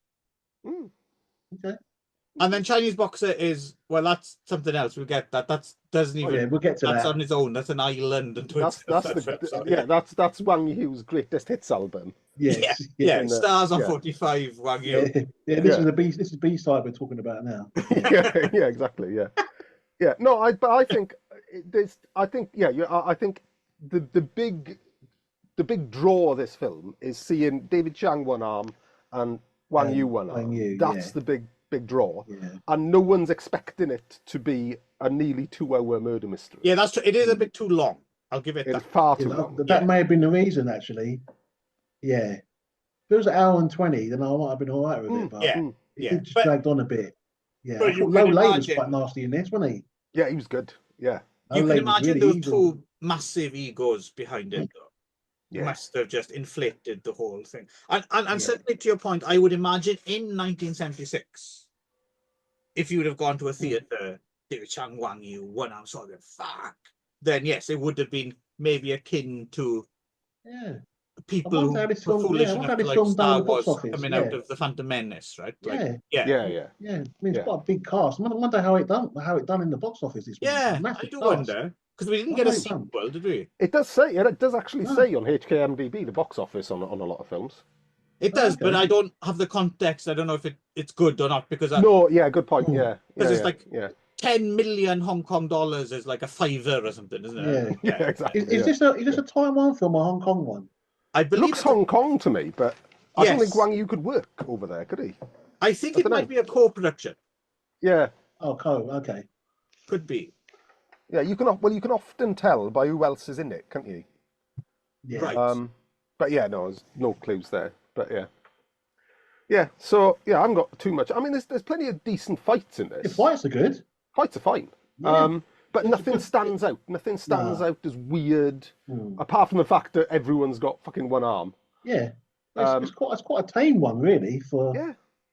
Okay. And then Chinese Boxer is, well, that's something else. We'll get that. That's doesn't Oh, even. yeah, we'll get to That's that. on its own. That's an island unto That's itself. that's Wang Yu's greatest hits album. Yeah, Yes. yeah. Stars on yeah. 45. Wang Yeah, Yu. yeah. This is the B. This is B-side we're talking about now. Yeah, yeah, exactly. Yeah, yeah. No, but I think there's. I think I think the big draw of this film is seeing David Chang one arm and Wang Yu one Wang arm. Yu, That's yeah. the big draw, Yeah. and no one's expecting it to be a nearly 2-hour murder mystery. Yeah, that's true. It is a bit too long. I'll give it It's that. far too long. That may have been the reason, actually. Yeah. If it was an hour and 20, then I might have been all right with it. But it just dragged on a bit. Yeah. But I thought Lo Lei was quite nasty in this, wasn't he? Yeah, he was good. Yeah. You can imagine those two massive egos behind it, though. Yeah. Must have just inflated the whole thing. And certainly to your point, I would imagine in 1976, if you would have gone to a theatre, David Chang, Wang Yu, one arm sort of fuck, then yes, it would have been maybe akin to people who were foolish enough to like Star Wars coming out of the Phantom Menace, right? Like, yeah. I mean, it's quite a big cast. I wonder how it done in the box office. This I do wonder. Because we didn't get a sequel, did we? It does say, it does actually say on HKMDB, the box office on a lot of films. It does, but I don't have the context. I don't know if it's good or not because good point. Yeah, because it's like 10 million Hong Kong dollars is like a $5 or something, isn't it? Yeah, exactly. Is this a Taiwan film or Hong Kong one? I believe it looks Hong Kong to me, but I don't think Wang Yu could work over there, could he? I think it might be a co-production. Yeah. Oh, okay. Could be. Yeah, you can often tell by who else is in it, can't you? Yeah. Right. But yeah, no, there's no clues there. But yeah. Yeah, so I haven't got too much. I mean, there's plenty of decent fights in this. The fights are good. Fights are fine. Yeah. But nothing stands out. Nothing stands out as weird, apart from the fact that everyone's got fucking one arm. Yeah. It's quite a tame one, really, for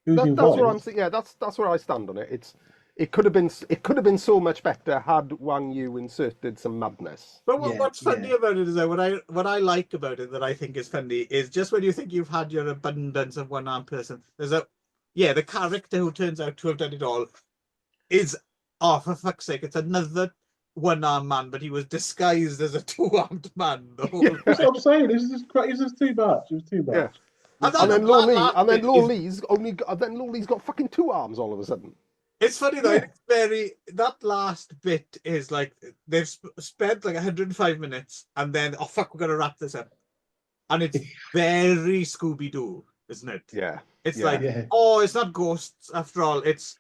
who's involved. That's what I'm saying. Yeah, that's where I stand on it. It could have been so much better had Wang Yu inserted some madness. But what's funny about it is that what I like about it that I think is funny is just when you think you've had your abundance of one-armed person, there's the character who turns out to have done it all is, oh, for fuck's sake, it's another one-armed man, but he was disguised as a two-armed man the whole time. That's what I'm saying. This is too much. It was too much. Yeah. And then Lo Lei's got fucking two arms all of a sudden. It's funny though. That last bit is like they've spent like 105 minutes, and then fuck, we're gonna wrap this up, and it's very Scooby-Doo, isn't it? Yeah. It's it's not ghosts after all. It's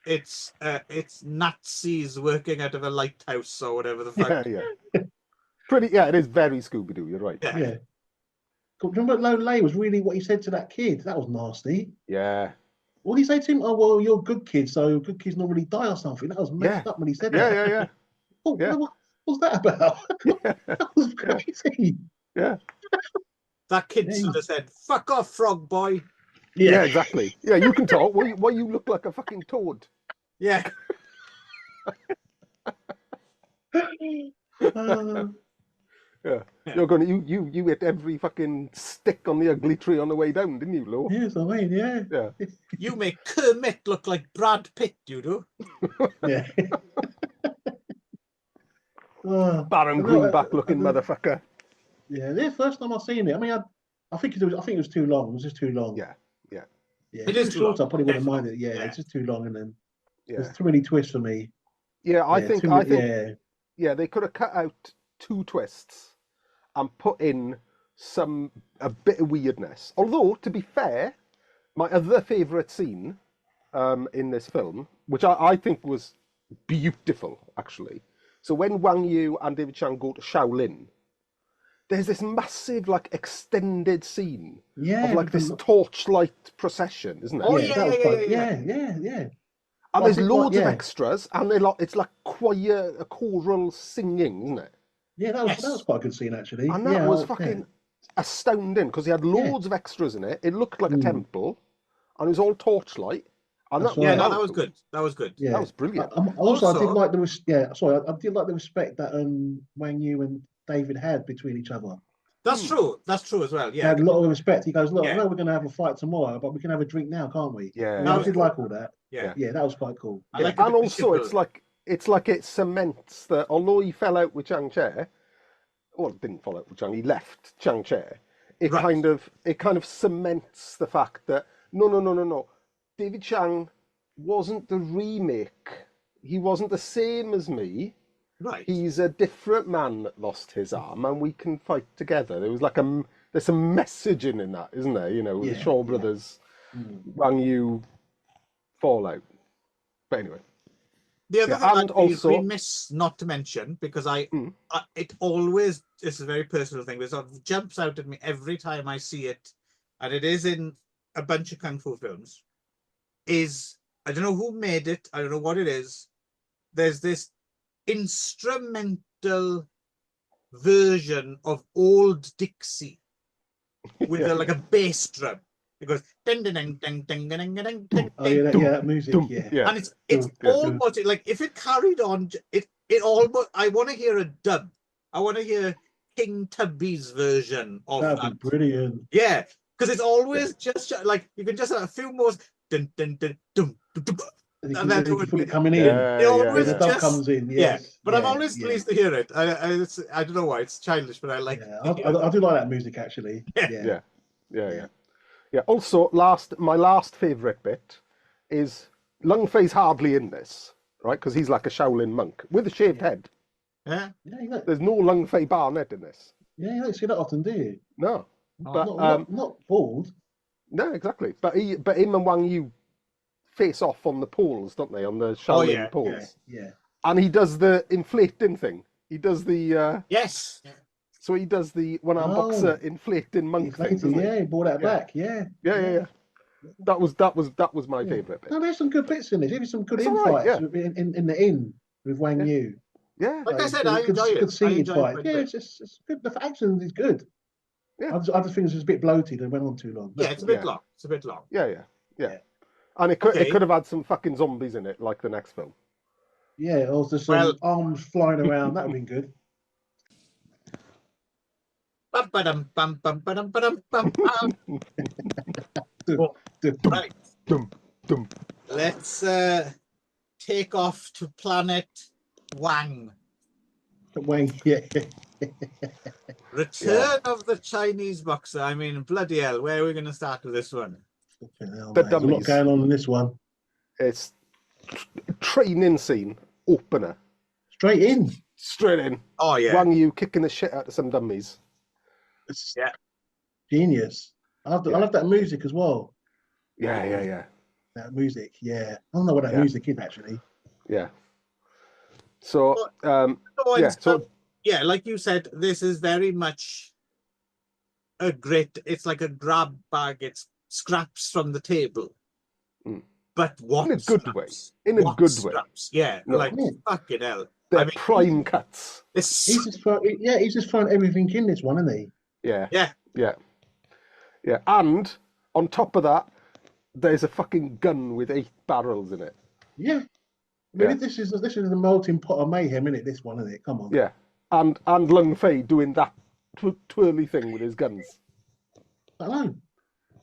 Nazis working out of a lighthouse or whatever the fuck. Yeah. It is very Scooby-Doo. You're right. Yeah. Do you remember Lo Lei was really what he said to that kid? That was nasty. Yeah. What did he say to him? Oh, well, you're a good kid, so good kids normally die or something. That was messed up when he said that. Yeah. What was that about? That was crazy. Yeah. That kid should have said, "Fuck off, frog boy." Yeah, exactly. Yeah, you can talk. Why you look like a fucking toad? Yeah. Yeah. You're going to you hit every fucking stick on the ugly tree on the way down, didn't you, Lo? Yes, I mean, yeah. You make Kermit look like Brad Pitt, you do. Yeah. Baron Greenback looking motherfucker. Yeah, the first time I seen it, I mean, I think it was too long. It was just too long. Yeah. It is too long. I probably wouldn't mind it. Yeah, it's just too long, and then there's too many twists for me. Yeah, I think they could have cut out 2 twists and put in a bit of weirdness. Although, to be fair, my other favourite scene in this film, which I think was beautiful, actually. So when Wang Yu and David Chang go to Shaolin, there's this massive, like, extended scene of, like, this torchlight procession, isn't it? Oh, yeah. And there's loads of extras, and it's like choir, a choral singing, isn't it? Yeah, that was quite a good scene, actually. And that was fucking astounding, because he had loads of extras in it. It looked like a temple, and it was all torchlight. And that was good. That was good. Yeah. That was brilliant. I did like the respect that Wang Yu and David had between each other. That's true. That's true as well. He Yeah. had a lot of respect. He goes, look, I Yeah. know we're going to have a fight tomorrow, but we can have a drink now, can't we? Yeah. I was did cool. like all that. Yeah. Yeah, that was quite cool. I Yeah, like a and bit of also chivalry. it's like it cements that although he fell out with Chang Che, well, didn't fall out with Chang, he left Chang Che. It Right. kind of cements the fact that no. David Chang wasn't the remake. He wasn't the same as me. Right. He's a different man that lost his arm, and we can fight together. There was like there's some messaging in that, isn't there? You know, the Yeah, Shaw yeah. brothers, Wang Yu fallout. But anyway. The other Yeah, thing and I'd be also- remiss not to mention, because it always, it's a very personal thing, but it sort of jumps out at me every time I see it, and it is in a bunch of Kung Fu films, is, I don't know who made it, I don't know what it is, there's this instrumental version of Old Dixie with like a bass drum. It goes ding ding ding ding ding ding ding ding. Oh yeah, that music, yeah. Yeah. And it's almost like if it carried on, it almost. I want to hear a dub. I want to hear King Tubby's version of That'd that. be brilliant. Yeah, because it's always just like you can just have a few more dun dun dun dum dum dum. And And then you it would feel be- it coming in. It always The dub just comes in, yeah. yes. But I'm yeah, always yeah. pleased to hear it. I don't know why it's childish, but I like. Yeah, I do like that music actually. Yeah. Yeah. Also, my last favourite bit is Lung Fei's hardly in this, right? Because he's like a Shaolin monk with a shaved head. Yeah. Yeah, There's no Lung Fei Barnett in this. you don't see that often, do you? No. But Not bald. no, exactly. But him and Wang Yu face off on the poles, don't they? On the Shaolin poles. Yeah. And he does the inflating thing. He does the Yes. so he does the one-arm boxer inflating monk thing. Inflated, Doesn't he? he brought that back. Yeah. Yeah. That was my favourite bit. No, there's some good bits in this. Even some good It's all right, infights in the inn with Wang Yu. Yeah. Like I said, I enjoy it. Good I seated enjoy fight. it. Yeah, it's good. The action is good. Yeah. I just think it was a bit bloated and went on too long. Yeah, it's a bit long. It's a bit long. Yeah. And it could Okay. have had some fucking zombies in it, like the next film. Yeah, or just some arms flying around. That would have been good. Bum, ba-dum, bum, bum, ba-dum, ba-dum, bum, bum. Right. Dum. Let's take off to planet Wang. Wang, yeah. Return of the Chinese boxer. I mean, bloody hell, where are we going to start with this one? Hell, The mate, there's a lot dummies. going on in this one. It's training scene opener. Straight in. Straight in. Oh, yeah. Wang Yu kicking the shit out of some dummies. It's Yeah. genius. I love that music as well. Yeah. That music, yeah. I don't know what that music is actually. Yeah. So yeah, like you said, this is very much it's like a grab bag. It's scraps from the table. But what in a good scraps? way. In a What good scraps? Yeah, No. like fucking hell. They're I mean, prime cuts. He's just throwing everything in this one, isn't he? Yeah. And on top of that, there's a fucking gun with 8 barrels in it. Yeah. I mean, this is the melting pot of mayhem, isn't it? This one, isn't it? Come on. Yeah. And Lung Fei doing that twirly thing with his guns. I know.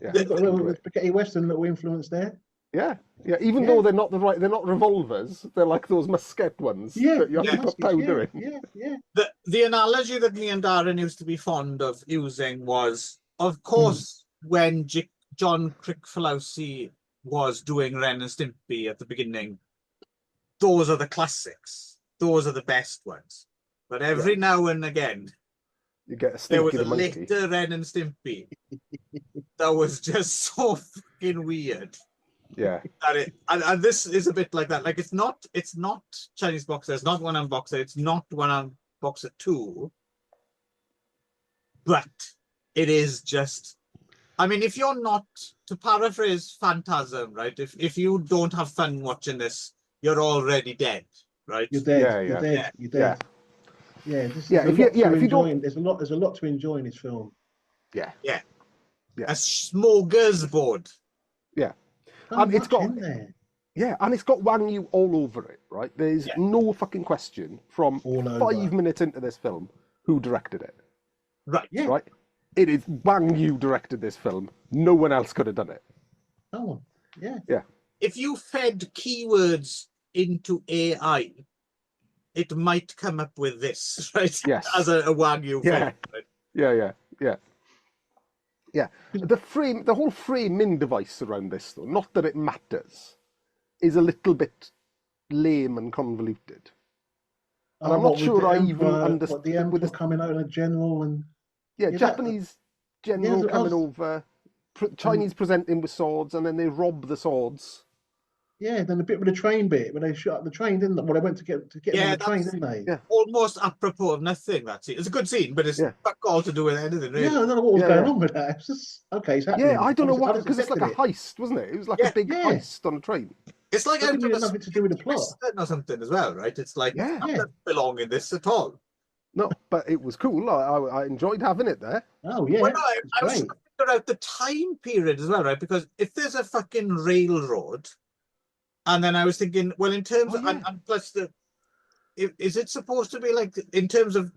Yeah. They've got a little spaghetti western little influence there. Yeah. Even though they're not revolvers, they're like those musket ones that you have to put powder in. Yeah. The analogy that me and Darren used to be fond of using was, of course, when John Crickfalowsy was doing Ren and Stimpy at the beginning, those are the classics. Those are the best ones. But every now and again, you get a there was Stinky a the Monkey. later Ren and Stimpy that was just so fucking weird. Yeah. And this is a bit like that. Like it's not Chinese Boxer, it's not One-Arm Boxer, it's not One-Arm Boxer 2. But it is just, I mean, if you're not, to paraphrase Phantasm, right? If you don't have fun watching this, you're already dead, right? You're dead. Yeah, You're dead. You're dead. Yeah. There's a lot to enjoy in this film. Yeah. A smorgasbord. Yeah. So And it's much got in there. Yeah, and it's got Wang Yu all over it, right? There's no fucking question from All over. 5 minutes into this film who directed it. Right. Yeah. right? It is Wang Yu directed this film. No one else could have done it. No one. Yeah. Yeah. If you fed keywords into AI, it might come up with this, right? Yes. As a Wang Yu film. Yeah. Right? Yeah. The whole framing device around this, though, not that it matters, is a little bit lame and convoluted. And I'm not sure I even understood the Emperor coming out in a general and Japanese general coming over, Chinese presenting with swords, and then they rob the swords. Yeah, then the bit with the train bit where they shot up the train, didn't they? Well, they went to get on the train, didn't they? Yeah. Almost apropos of nothing, that scene. It's a good scene, but it's fuck all to do with anything, really. Yeah, I don't know what was going on with that. It's just, okay, it's happening. Yeah, I don't know what, because it's like a heist, wasn't it? It was like a big heist on a train. It's like it had nothing to do with the plot. Or something as well, right? It's like, it doesn't belong in this at all. No, but it was cool. I enjoyed having it there. Oh, yeah. Well, I was trying to figure out the time period as well, right? Because if there's a fucking railroad, and then I was thinking, well, in terms of, and plus is it supposed to be like, in terms of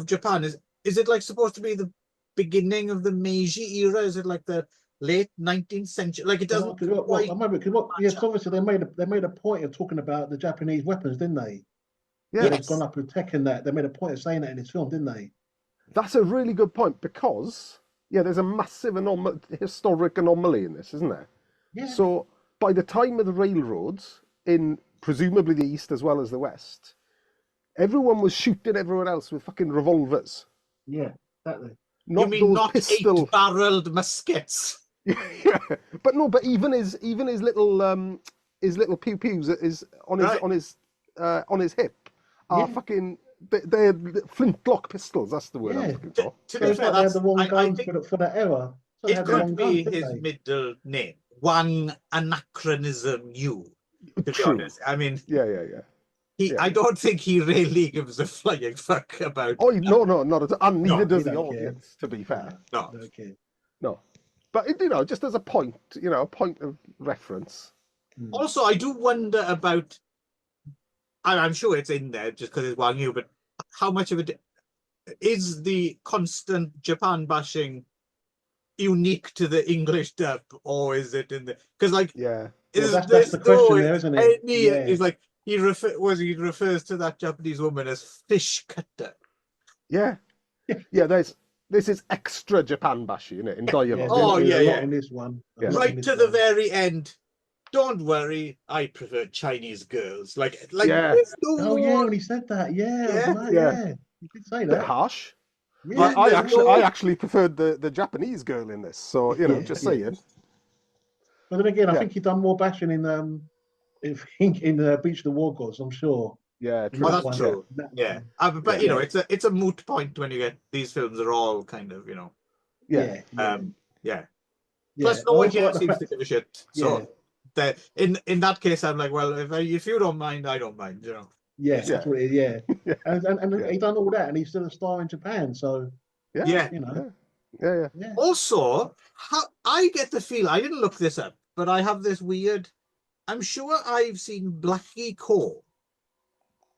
Japan, is it like supposed to be the beginning of the Meiji era? Is it like the late 19th century? Like it doesn't. Obviously they made a point of talking about the Japanese weapons, didn't they? Yeah, they've gone up with tech and that. They made a point of saying that in this film, didn't they? That's a really good point, because there's a massive historic anomaly in this, isn't there? Yeah. So by the time of the railroads, in presumably the east as well as the west, everyone was shooting everyone else with fucking revolvers. Yeah, exactly. Not 8-barreled muskets. Yeah, but even his little pew pews is on his hip are fucking. They're flintlock pistols. That's the word I'm looking for. To be fair, they had the wrong guns for that era. So it could be his middle name, Wang Anachronism Yu. To be honest, I mean, I don't think he really gives a flying fuck about. Oh no, not at all. And neither does the audience. To be fair, no. But just as a point, a point of reference. Also, I do wonder about. I'm sure it's in there just because it's Wang Yu, but how much of it is the constant Japan bashing unique to the English dub, or is it in the? Because that's the question there, isn't it? He's like he refers to that Japanese woman as fish cutter. Yeah. This is extra Japan bashing, isn't it? In dialogue. In this one, right to the very end. Don't worry, I prefer Chinese girls. Like when he said that, you could say that. Bit harsh. Yeah, I actually preferred the Japanese girl in this. So just saying. But then again, I think he done more bashing in Beach of the War Gods, I'm sure. Yeah, true. Oh, that's true. Yeah, but it's a moot point when you get these films are all kind of Plus, no one here seems to give a shit. So. In that case, I'm like, well, if you don't mind, I don't mind, Yeah, that's what it is. Yeah, and he done all that, and he's still a star in Japan. So yeah. Also, I get the feel, I didn't look this up, but I have this weird. I'm sure I've seen Blackie Ko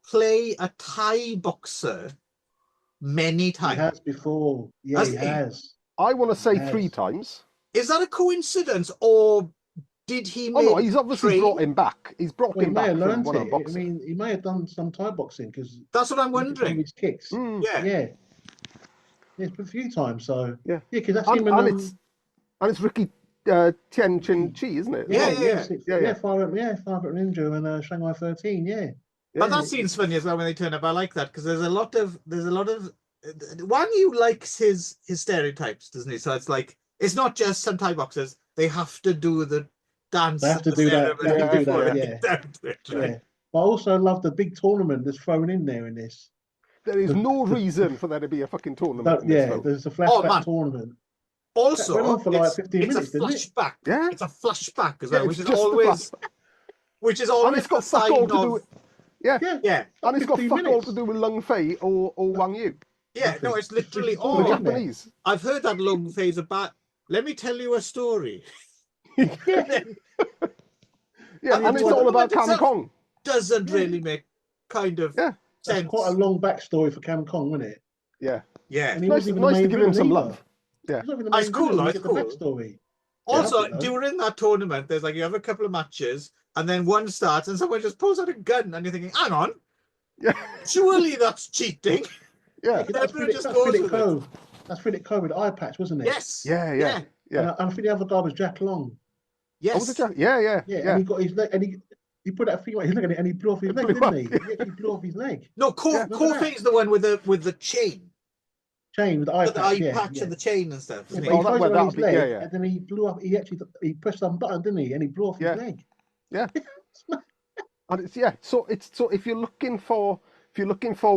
play a Thai boxer many times. He has before. Yeah, he has. I want to say 3 times. Is that a coincidence, or? Did he? Oh no, he's obviously brought him back. He's brought him back from one of boxing. I mean, he may have done some Thai boxing because that's what I'm wondering. His kicks. Yeah. It's a few times. So because that's him and it's Ricky Tien Chin Chi, isn't it? Fire Up Ninja and Shanghai 13. Yeah. But that scene's funny as well when they turn up. I like that because there's a lot of Wang Yu likes his stereotypes, doesn't he? So it's like it's not just some Thai boxers. They have to do the dance. They have to do that. But I also love the big tournament that's thrown in there in this. There is no reason for there to be a fucking tournament. There's a flashback tournament. Also, went on for like 15 minutes, didn't it? Flashback. Yeah, it's a flashback as well, which is always and it's got fuck all to do with, and it's got fuck all to do with Lung Fei or Wang Yu. Yeah, no, it's literally all the Japanese. I've heard that Lung Fei's about. Let me tell you a story. And it's all about Cam Kong. Doesn't really make kind of sense. Quite a long backstory for Cam Kong, wasn't it? Yeah. Yeah. And he Nice, wasn't even the nice to main give him villain some either. love. Yeah. He's not even the That's main cool, villain. You that's get the cool. backstory. Also, Yeah, during that tournament, there's like you have a couple of matches, and then one starts, and someone just pulls out a gun, and you're thinking, "Hang on, Yeah. surely that's cheating." Yeah. because that's Everyone just Philip goes with it. Cove. That's Philip Cove with the eye patch, wasn't it? Yes. Yeah. Yeah. Yeah. Yeah. And I think the other guy was Jack Long. Oh, was it Yes. Jack? Yeah. Yeah. Yeah, Yeah. and he got his leg, and he put that thing like he's looking at it, and he blew off his It leg, blew didn't up, he? yeah. He actually blew off his leg. No, Yeah. Kofi's the one with the chain, Chain with the eye the patch, eye yeah, patch yeah. and the chain and stuff. Yeah, Isn't but he he? that throws way, it on that'll his be- leg, yeah, yeah. and then he blew up. He pressed some button, didn't he? And he blew off Yeah. his leg. Yeah. And it's so if you're looking for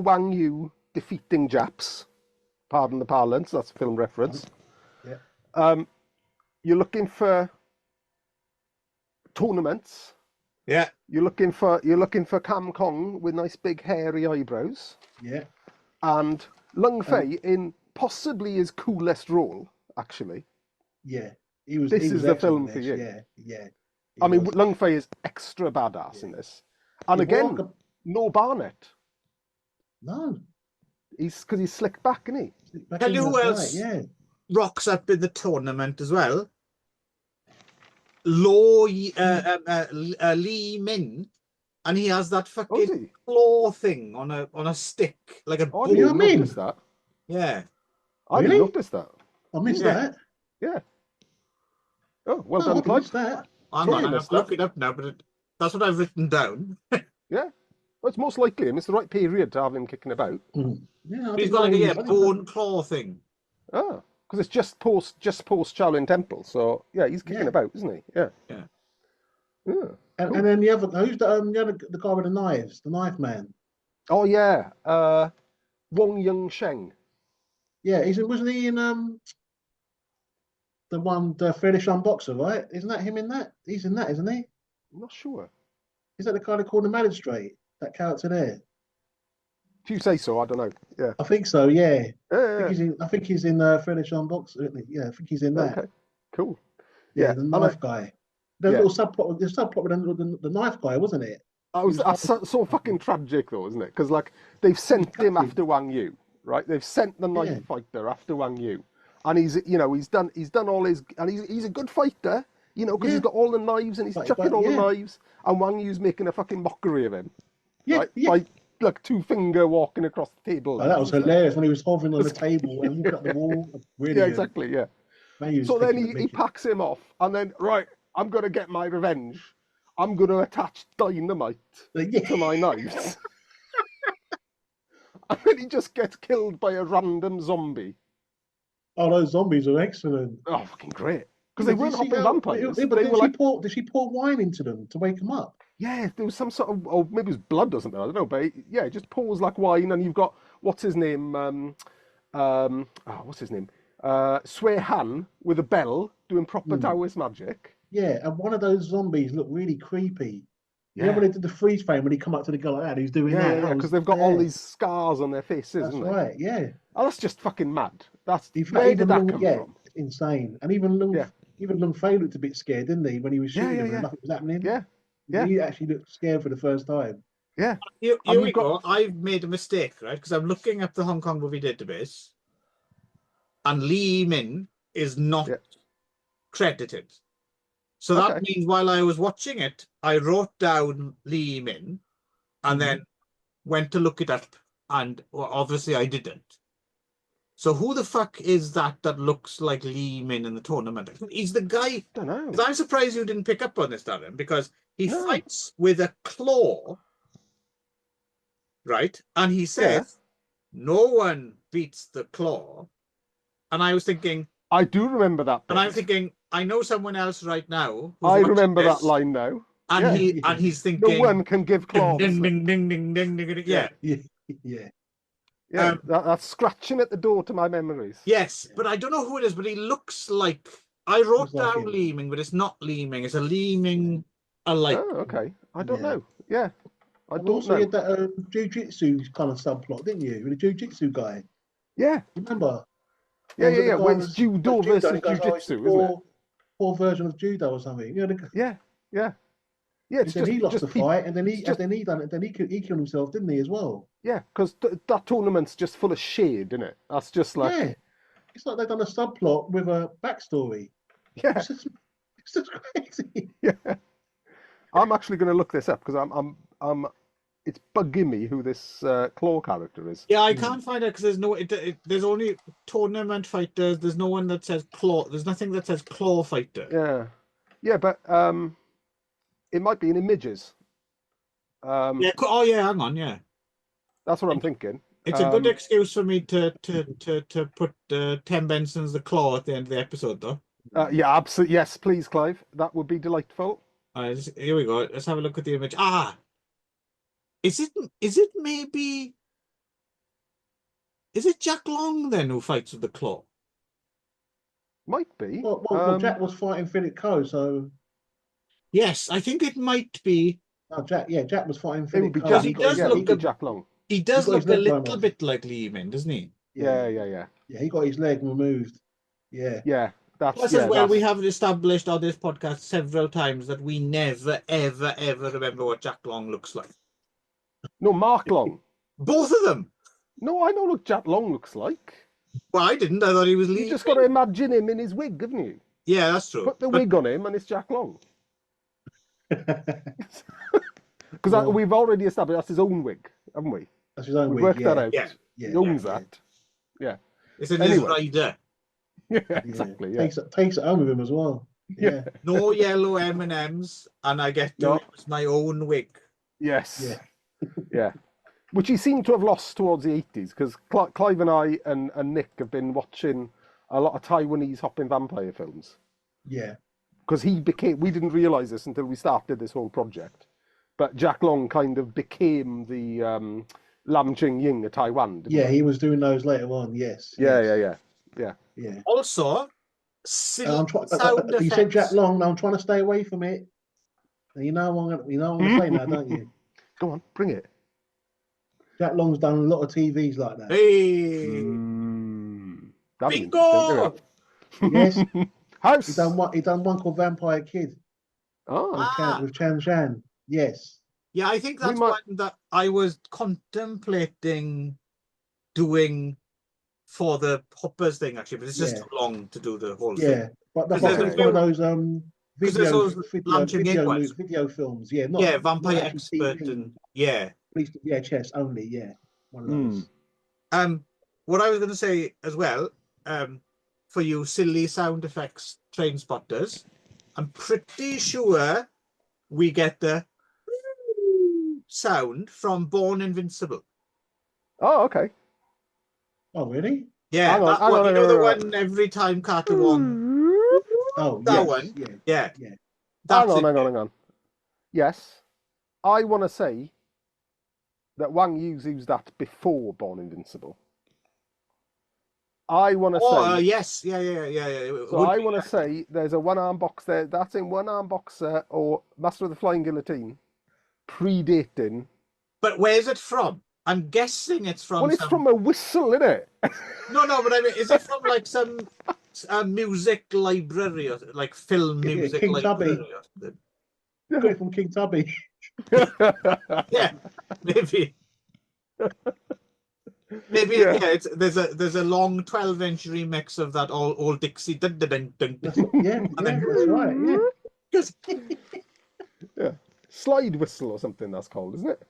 Wang Yu defeating Japs, pardon the parlance, that's a film reference. Yeah. You're looking for tournaments. Yeah. You're looking for Cam Kong with nice big hairy eyebrows. Yeah. And Lung Fei in possibly his coolest role, actually. Yeah. He was. This he is was the excellent film in for this. you. Yeah. Yeah. He I mean, was. Lung Fei is extra badass in this. And Yeah, again, Walker- no Barnett. No. Because he's slicked back, isn't he? Back Tell in, you who that's else? right, yeah. Rocks up in the tournament as well. Lee Min, and he has that Oh, is fucking he? claw thing on a stick, like a Oh, I bull. you didn't know what I mean? notice that. Yeah. I didn't Really? notice that. I missed Yeah. that. Yeah. Oh, well No, I done, didn't Clive. miss that. I'm Sorry, not. I have missed to look that. it up now, but that's what I've written down. Yeah. Well, it's most likely him. It's the right period to have him kicking about. Mm. Yeah, I He's didn't got like know a he was- I didn't know- bone claw thing. Ah, because it's just post Shaolin Temple. So yeah, he's kicking Yeah. about, isn't he? Yeah. Yeah. Yeah. And, Cool. and then the other, who's the guy with the knives, the knife man? Oh yeah. Wang Yung Sheng. Yeah, wasn't he in the British Unboxer, right? Isn't that him in that? He's in that, isn't he? I'm not sure. Is that the guy they call the magistrate? That character there? If you say so, I don't know. Yeah. I think so. Yeah, Yeah. I think he's in British Unboxer, isn't he? Yeah, I think he's in that. Okay. Cool. Yeah, Yeah. the And knife guy. The yeah. little subplot, the subplot with the knife guy, wasn't it? That's so fucking tragic, though, isn't it? Because like they've sent him tragic. after Wang Yu, right? They've sent the knife Yeah. fighter after Wang Yu, and he's done all his, and he's a good fighter, because he's Yeah. got all the knives and he's But- chucking all the yeah. knives, and Wang Yu's making a fucking mockery of him, Yeah, right? yeah. By like 2-finger walking across the table. Oh, that was hilarious when he was hovering on the table and looking at the wall. Brilliant. Yeah, exactly. Yeah. Man, he was So then taking the he mickey. packs him off, and then right, I'm gonna get my revenge. I'm gonna attach dynamite Yeah. to my knives. And then he just gets killed by a random zombie. Oh, those zombies are excellent. Oh, fucking great. Because they Did you weren't see hopping how- vampires. yeah, but They were like, did she pour wine into them to wake them up? yeah, there was some sort of, oh, maybe it was blood or something, I don't know. But yeah, it just pours like wine, and you've got, what's his name? What's his name? Sui Han with a bell doing proper Taoist magic. Yeah, and one of those zombies looked really creepy. You Yeah. know when they did the freeze frame when he come up to the guy like that, he's doing that. Yeah, That because was- they've got all yeah, these scars on their faces, That's isn't they? right. Yeah. Oh, that's just fucking mad. Where Even did that Lung- come yeah, from? insane. And even Lung Fei looked a bit scared, didn't he, when he was shooting him and nothing was happening? Yeah, yeah. He actually looked scared for the first time. yeah. Here And we you've go. I've made a mistake, right? Because I'm looking up the Hong Kong movie database, and Lee Min is not Yeah. credited. So that Okay. means while I was watching it, I wrote down Lee Min, and then went to look it up, and well, obviously I didn't. So who the fuck is that looks like Lee Min in the tournament? He's the guy. Don't know. 'Cause I'm surprised you didn't pick up on this, Darren, because he No. fights with a claw, right? And he says, no one beats the claw. And I was thinking, I do remember that bit. and I'm thinking, I know someone else right now. who's I watching remember this, that line now. And Yeah. he's No thinking, one can give claws. ding, ding, ding, ding, ding, ding, ding, yeah. Yeah. Yeah. Yeah, that's scratching at the door to my memories. Yes, but I don't know who it is, but he looks like, I wrote Looks like down him. Leeming, but it's not Leeming, it's a Leeming alike. Oh, okay. I don't Yeah. know. Yeah, I And don't also know. you had that jiu-jitsu kind of subplot, didn't you? With the jiu-jitsu guy. Yeah, Remember? yeah, And yeah, the yeah. guy Well, it's was- judo was versus and he goes, "Oh, it's jiu-jitsu, isn't it? poor version of judo or something. You know, Yeah, yeah. Yeah, it's then just he lost just the fight, and then he killed himself, didn't he, as well? Yeah, because that tournament's just full of shade, isn't it? That's just like Yeah, it's like they've done a subplot with a backstory. yeah, It's just crazy. yeah. I'm actually going to look this up because I'm it's bugging me who this Claw character is. Yeah, I can't find it because there's no. There's only tournament fighters. There's no one that says claw. There's nothing that says claw fighter. Yeah, yeah, but it might be in images. Yeah. Oh yeah. Hang on. Yeah. That's what I'm thinking. It's a good excuse for me to put Tim Benson's The Claw at the end of the episode, though. Yeah, absolutely. Yes, please, Clive. That would be delightful. Here we go. Let's have a look at the image. Ah, is it maybe? Is it Jack Long then who fights with the Claw? Might be. Well, Jack was fighting Philip Coe, so Yes, I think it might be. no, Jack was fighting It would Philip be Coe. Because Jack. he does Yeah, look he'd be Jack Long. He does got his look a leg blown little off. bit like Lehman, doesn't he? Yeah. Yeah, he got his leg removed. Yeah. Yeah, that's Plus, as well, we have established on this podcast several times that we never, ever, ever remember what Jack Long looks like. No, Mark Long. Both of them. No, I know what Jack Long looks like. Well, I didn't. I thought he was You Lehman. just got to imagine him in his wig, haven't you? Yeah, that's true. Put the wig on him and it's Jack Long. Because we've already established that's his own wig, haven't we? That's his own We've wig. worked Yeah. that out. Yeah. He owns that. Yeah. It's in Anyway. his rider. Yeah, exactly. Yeah. Takes it home with him as well. Yeah. No yellow M&Ms, and I get to No. use my own wig. Yes. Yeah. Yeah. Which he seemed to have lost towards the 80s because Clive and I and Nick have been watching a lot of Taiwanese hopping vampire films. Yeah. Because we didn't realise this until we started this whole project, but Jack Long kind of became the Lam Ching Ying of Taiwan. Yeah, he was doing those later on. Yes. Yeah. Also, silly sound You said effects. Jack Long. I'm trying to stay away from it. You know what I'm gonna say now, don't you? Go on, bring it. Jack Long's done a lot of TVs like that. Hey, That'd be bingo! interesting, Yes, House. he done one called Vampire Kid Oh, with Chan Shan. Yes. Yeah, I think that's one that I was contemplating doing for the Hoppers thing, actually, but it's just too long to do the whole thing. Yeah, but that's Because one there's of those there's those video films. Yeah, not yeah, Vampire not actually Expert TV. and yeah. VHS only. Yeah, one of those. What I was going to say as well, for you silly sound effects train spotters, I'm pretty sure we get the sound from Born Invincible. Oh, okay. Oh, really? Yeah, Hang on, that hang one. on, You know hang the on. one every time Carter won. Oh, That yes, one? Yeah. Yeah. Yeah. That's Hang it. on. Yes, I want to say that Wang Yu's used that before Born Invincible. I want to say. Yes, yeah. So I want to say there's a one-arm box there. That's in one-arm boxer or Master of the Flying Guillotine, predating. But where's it from? I'm guessing it's from. Well, it's from a whistle, isn't it? No, but I mean, is it from like some music library or like film music King library? Tubby. Or something? Got it from King Tubby. Yeah, maybe. Maybe Yeah. There's a long 12-inch remix of that old Dixie. Dun, dun, dun, dun, dun. Yeah, that's right. Yeah. Yeah. Slide whistle or something that's called, isn't it?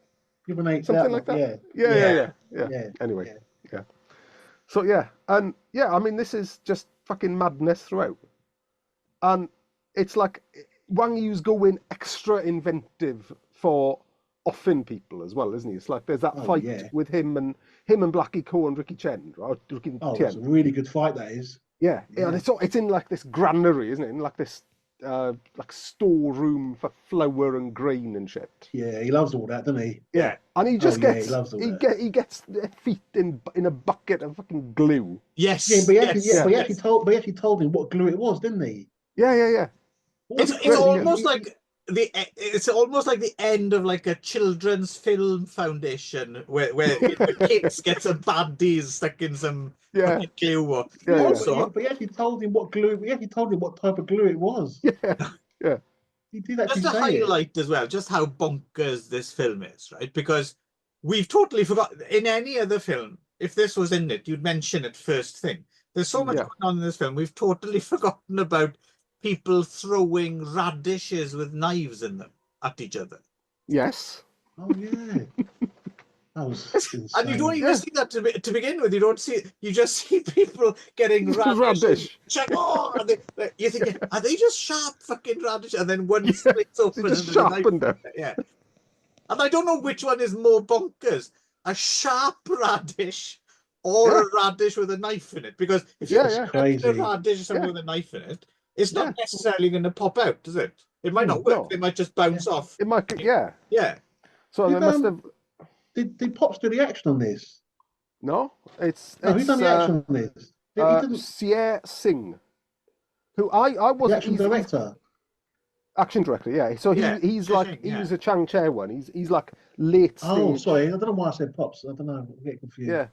Something Something like that. Yeah. Anyway, yeah. So and I mean, this is just fucking madness throughout, and it's like Wang Yu's going extra inventive for offing people as well, isn't he? It's like there's that fight with him and Blackie Ko and Ricky Chen, right? It's a really good fight, that is. Yeah. And it's in like this granary, isn't it? In like this like storeroom for flour and grain and shit. Yeah, he loves all that, doesn't he? Yeah, and he just gets he loves all he gets their feet in a bucket of fucking glue. Yes. Yeah, but he actually told him what glue it was, didn't he? Yeah. It's almost like the end of like a children's film foundation where the kids get some baddies stuck in some fucking glue. But he actually told him what glue. He actually told him what type of glue it was. Yeah. He did actually just to say it. highlight as well just how bonkers this film is, right? Because we've totally forgotten in any other film, if this was in it, you'd mention it first thing. There's so much Yeah. going on in this film. We've totally forgotten about people throwing radishes with knives in them at each other. Yes. Oh yeah. That was insane. And you don't even Yeah. see that to begin with. You don't see. You just see people getting Radish. Check. Oh, and you think, are they just sharp fucking radish? And then one splits open. They just and there's a knife sharpened in them. it. Yeah. And I don't know which one is more bonkers: a sharp radish or a radish with a knife in it. Because if you Yeah, put a radish somewhere with a knife in it, it's not necessarily going to pop out, is it? It might not work. No. It might just bounce off. It might. Yeah. Yeah. So they must have. Did Pops do the action on this? No, it's No, who's done the action on this? He didn't. Sier Singh, who I The wasn't action director. action director. Yeah, so he's like Singh, he was a Chang Chair one. He's like late stage. Oh, sorry, I don't know why I said Pops. I don't know. I get confused. Yeah,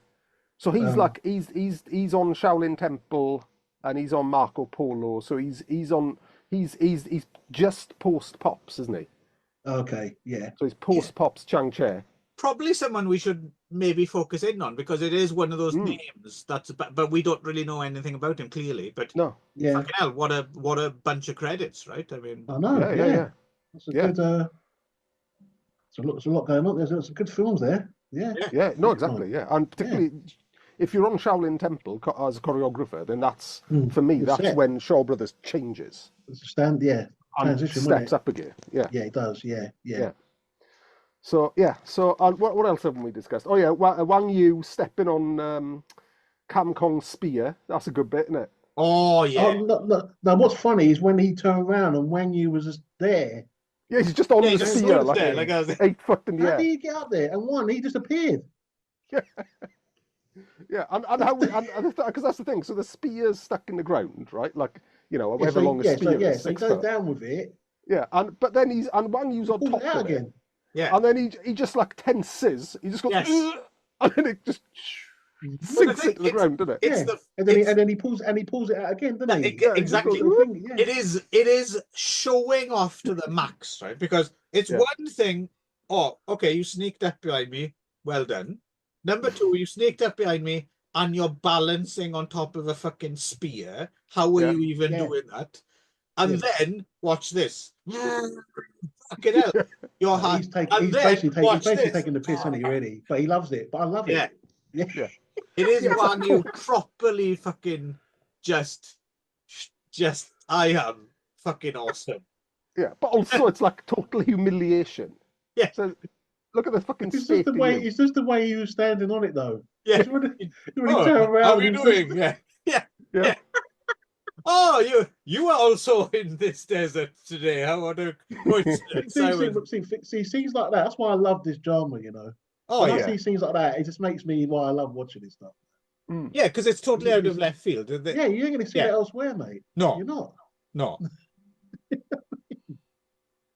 so he's like he's on Shaolin Temple and he's on Marco Polo. So he's just post Pops, isn't he? Okay, yeah. So he's post Pops Chang Chair. Probably someone we should maybe focus in on because it is one of those names that's but we don't really know anything about him clearly. But no, yeah, fucking hell, what a bunch of credits, right? I mean, I know. Yeah. That's a good. There's a lot going on. There's some good films there. Yeah. No, exactly. Yeah, and particularly if you're on Shaolin Temple as a choreographer, then that's for me. That's when Shaw Brothers changes. Transition, steps up again. Yeah, it does. Yeah. So what else haven't we discussed? Oh yeah, Wang Yu stepping on Cam Kong's spear. That's a good bit, isn't it? oh yeah. No, what's funny is when he turned around and Wang Yu was just there. Yeah, he's just on the just spear, stood there, like I was 8 foot in the How air. did he get up there? And he just appeared. Yeah, and how because that's the thing. So the spear's stuck in the ground, right? Like however long a spear is. So he goes down with it. Yeah, but then Wang Yu's on top of it. Yeah. And then he just like tenses. He just goes, and then it just sinks into the ground, doesn't it? And then he pulls it out again, doesn't he? Exactly. It is showing off to the max, right? Because it's one thing. Oh, okay, you sneaked up behind me. Well done. Number two, you sneaked up behind me and you're balancing on top of a fucking spear. How are you even doing that? And then watch this. Fucking hell. He's basically taking the piss, isn't he, really? But he loves it. But I love it. Yeah. It is Wang Yu properly fucking just I am fucking awesome. Yeah, but also it's like total humiliation. Yeah. So look at the fucking It's just the way he was standing on it, though. Yeah. When he turned around, how are you doing? Yeah. Oh, you are also in this desert today. How what a coincidence. See, scenes like that. That's why I love this drama, Oh, when I see scenes like that, it just makes me why I love watching this stuff. Yeah, because it's totally out of left field. Yeah, you ain't going to see that elsewhere, mate. No. You're not. No. That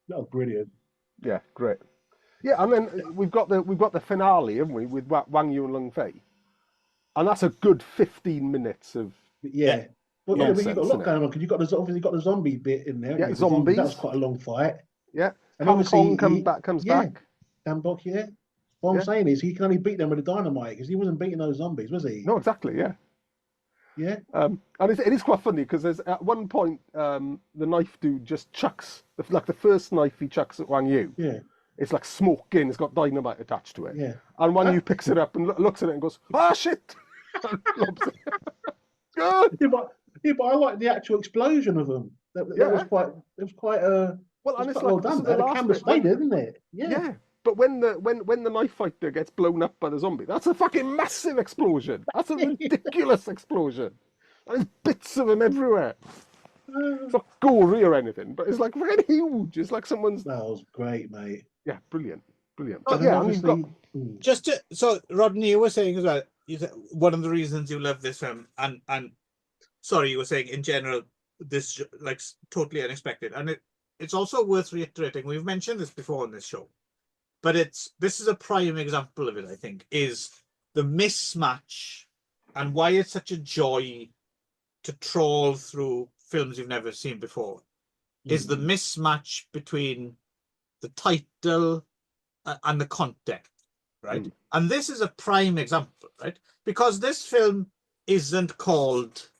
was brilliant. Yeah, great. Yeah, and then we've got the finale, haven't we, with Wang Yu and Lung Fei, and that's a good 15 minutes of But you've got a lot going on because you've got the zombie bit in there. Yeah, zombies. That was quite a long fight. Yeah, and Hong Kong comes back. Tambok, yeah. What I'm saying is he can only beat them with a dynamite because he wasn't beating those zombies, was he? No, exactly. Yeah. Yeah. And it is quite funny because there's at one point the knife dude just chucks the first knife he chucks at Wang Yu. Yeah. It's like smoking. It's got dynamite attached to it. Yeah. And Wang Yu picks it up and looks at it and goes, "Ah, shit!" Good. Yeah, but I like the actual explosion of them. That was quite. It was quite. Well, and it's well done. The camera stayed there, didn't it? Yeah. But when the knife fighter gets blown up by the zombie, that's a fucking massive explosion. That's a ridiculous explosion. There's bits of him everywhere. It's not gory or anything, but it's like very huge. It's like someone's. That was great, mate. Yeah, brilliant. Oh, yeah, obviously. So Rodney, you were saying as well. You said one of the reasons you love this film, and sorry, you were saying in general, this like totally unexpected, and it's also worth reiterating. We've mentioned this before on this show, but this is a prime example of it. I think is the mismatch and why it's such a joy to trawl through films you've never seen before. is the mismatch between the title and the content, right? And this is a prime example, right? Because this film isn't called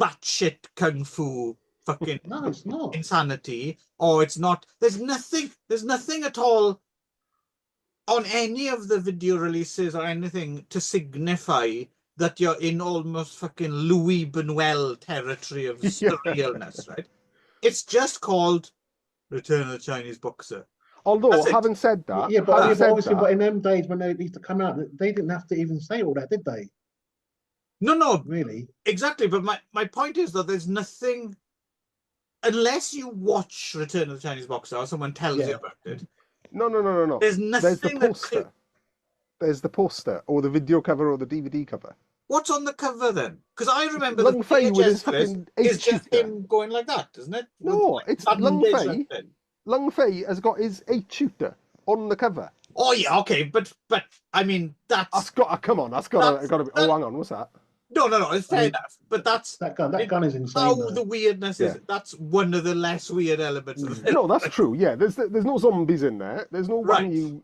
batshit kung fu fucking No, it's not. insanity, or it's not. There's nothing at all on any of the video releases or anything to signify that you're in almost fucking Louis Buñuel territory of surrealness, right? It's just called Return of the Chinese Boxer. Although, having said that, but obviously, but in them days when they used to come out, they didn't have to even say all that, did they? No, really, exactly. But my point is that there's nothing, unless you watch Return of the Chinese Boxer or someone tells you about it. No. There's nothing. There's the poster. There's the poster, or the video cover, or the DVD cover. What's on the cover then? Because I remember Lung Fei with his fucking is just him going like that, isn't it? No, it's Lung Fei. Lung Fei has got his 8-shooter on the cover. Oh yeah, okay, but I mean that's got to come on. That's got to be. Oh, hang on, what's that? No, it's fair enough. But that gun is insane. How the weirdness is. That's one of the less weird elements of the film. No, that's true. Yeah, there's no zombies in there. There's no Wang Yu.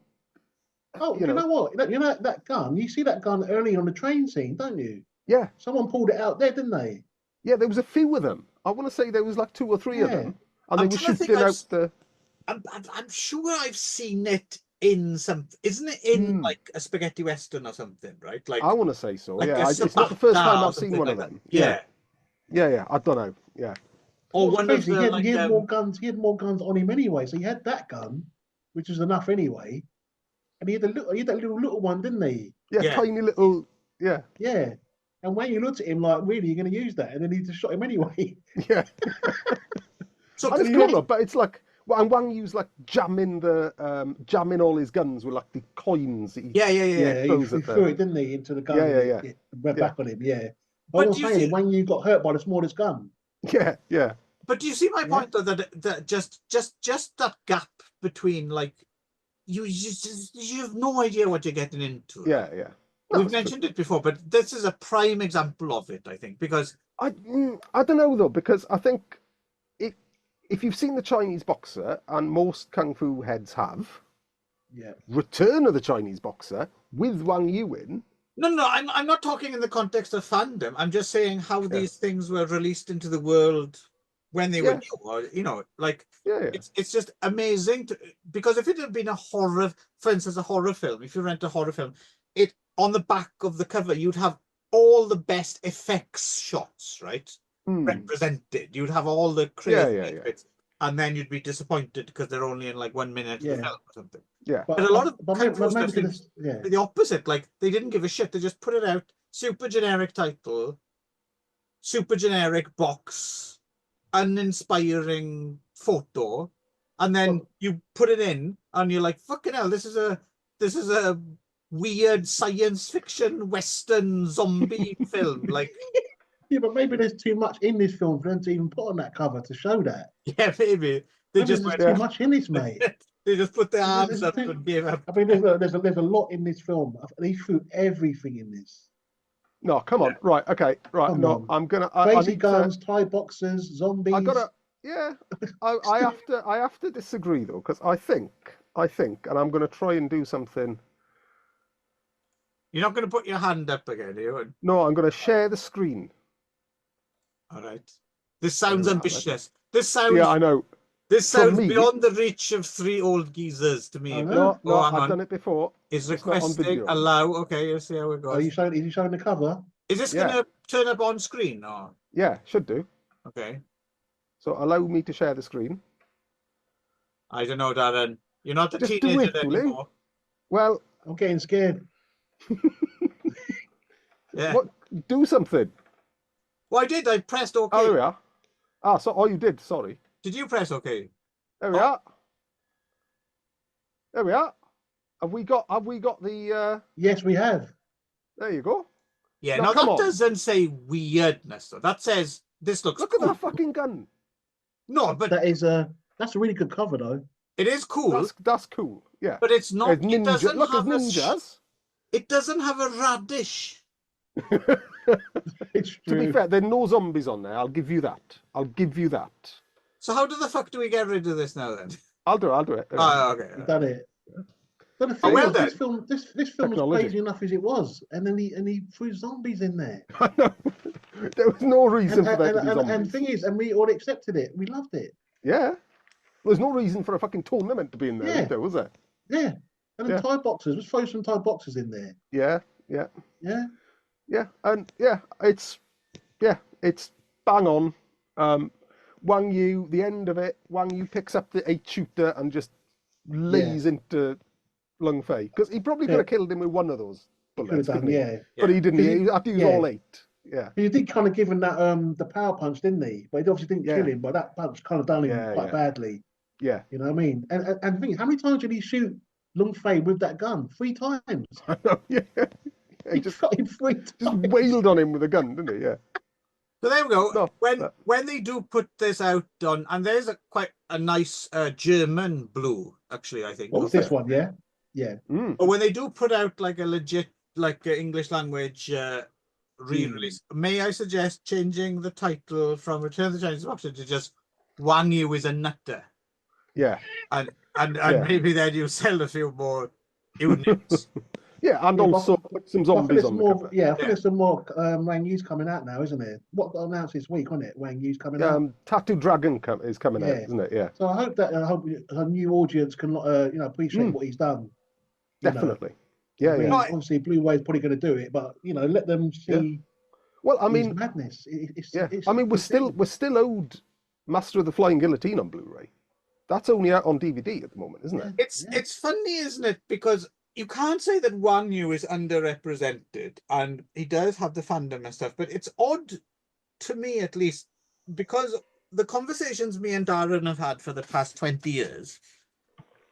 Oh, you know what? You know that gun. You see that gun early on the train scene, don't you? Yeah. Someone pulled it out there, didn't they? Yeah, there was a few of them. I want to say there was like 2 or 3 of them, and they were shooting out the. I'm sure I've seen it in some. Isn't it in like a spaghetti western or something? Right? Like I want to say so. Like it's not the first time I've seen one of them. Yeah. I don't know. Yeah. Or one of the, he had more guns. He had more guns on him anyway. So he had that gun, which was enough anyway. And he had that little one, didn't he? Yeah, tiny little. Yeah. Yeah. And when you looked at him, like, really, you're going to use that? And then he just shot him anyway. Yeah. So it's cool, but it's like, and Wang Yu's like jamming all his guns with like the coins. Yeah. He threw it, didn't he, into the gun? Yeah. Back on him. Yeah. But I'm saying, Wang Yu got hurt by the smallest gun. Yeah. But do you see my point though? That just that gap between like you have no idea what you're getting into. Yeah. We've mentioned it before, but this is a prime example of it, I think, because I don't know though, because I think if you've seen the Chinese Boxer, and most kung fu heads have, Return of the Chinese Boxer with Wang Yu in. No, I'm not talking in the context of fandom. I'm just saying how these things were released into the world when they were new, or it's just amazing because if it had been a horror, for instance, a horror film, if you rent a horror film, it on the back of the cover you'd have all the best effects shots, right? Represented. You'd have all the crazy bits, and then you'd be disappointed because they're only in like 1 minute of the film or something. Yeah, but a lot of the opposite. Like they didn't give a shit. They just put it out, super generic title, super generic box, uninspiring photo, and then you put it in, and you're like, "Fucking hell! This is a weird science fiction western zombie film." Like, yeah, but maybe there's too much in this film for them to even put on that cover to show that. Yeah, maybe there's too much in this, mate. They just put their arms up and gave up. I mean, there's a lot in this film. They threw everything in this. No, come on. Right, okay, right. Come on. I'm gonna. Crazy guns, Thai boxers, zombies. I have to disagree though, because I think, and I'm gonna try and do something. You're not gonna put your hand up again, are you? No, I'm gonna share the screen. All right. This sounds ambitious. This sounds. Yeah, I know. This sounds beyond the reach of 3 old geezers to me. No, I've done it before. Is requesting allow? Okay, let's see how it goes. Is he showing the cover? Is this going to turn up on screen or? Yeah, should do. Okay. So allow me to share the screen. I don't know, Darren. You're not the Just teenager anymore. Well, I'm getting scared. Yeah. What? Do something. Well, I did. I pressed OK. Oh, there we are. You did. Sorry. Did you press OK? There we are. There we are. Have we got the? Yes, we have. There you go. Yeah. Now that doesn't say weirdness though. That says this looks. Look at that fucking gun. No, but that's a really good cover though. It is cool. That's cool. Yeah. But it's not. It doesn't look have at ninjas. It doesn't have a radish. It's true. To be fair, there are no zombies on there. I'll give you that. So how the fuck do we get rid of this now then? I'll do it. Oh, okay. You've done it. But the thing well was, then. this film was Technology. crazy enough as it was, and then he threw zombies in there. I know. There was no reason for there to be zombies. And the thing is, and we all accepted it. We loved it. Yeah. There's no reason for a fucking tournament to be in there, Yeah. either, was there? Yeah. And then Thai boxers. Let's throw some Thai boxers in there. Yeah. Yeah. And it's bang on. Wang Yu, the end of it, Wang Yu picks up the 8-shooter and just lays into Lung Fei. Because he probably could have killed him with one of those bullets, Could have done, couldn't he? But he didn't. He had to use all 8. Yeah. He did kind of give him that the power punch, didn't he? But he obviously didn't kill him, but that punch kind of done him quite badly. Yeah. You know what I mean? And the thing is, how many times did he shoot Lung Fei with that gun? 3 times. I know, yeah. He just got him 3 times. Just wailed on him with a gun, didn't he? Yeah. So there we go. No, when they do put this out on, and there's quite a nice German blue, actually, I think. What was this one? Yeah. But when they do put out like a legit, like English language re-release, may I suggest changing the title from Return of the Chinese Boxer to just Wang Yu is a nutter? Yeah. And maybe then you sell a few more units. Yeah, and also put some zombies on the cover. Yeah, I think there's some more Wang Yu's coming out now, isn't it? What got announced this week, wasn't it? Wang Yu's coming out. Tattoo Dragon is coming out, isn't it? Yeah. So I hope that a new audience can appreciate what he's done. Definitely. I mean, obviously, Blu-ray is probably going to do it, but let them see. Well, I mean, madness. I mean, we're still owed Master of the Flying Guillotine on Blu-ray. That's only out on DVD at the moment, isn't it? It's funny, isn't it? Because you can't say that Wang Yu is underrepresented, and he does have the fandom and stuff, but it's odd to me, at least, because the conversations me and Darren have had for the past 20 years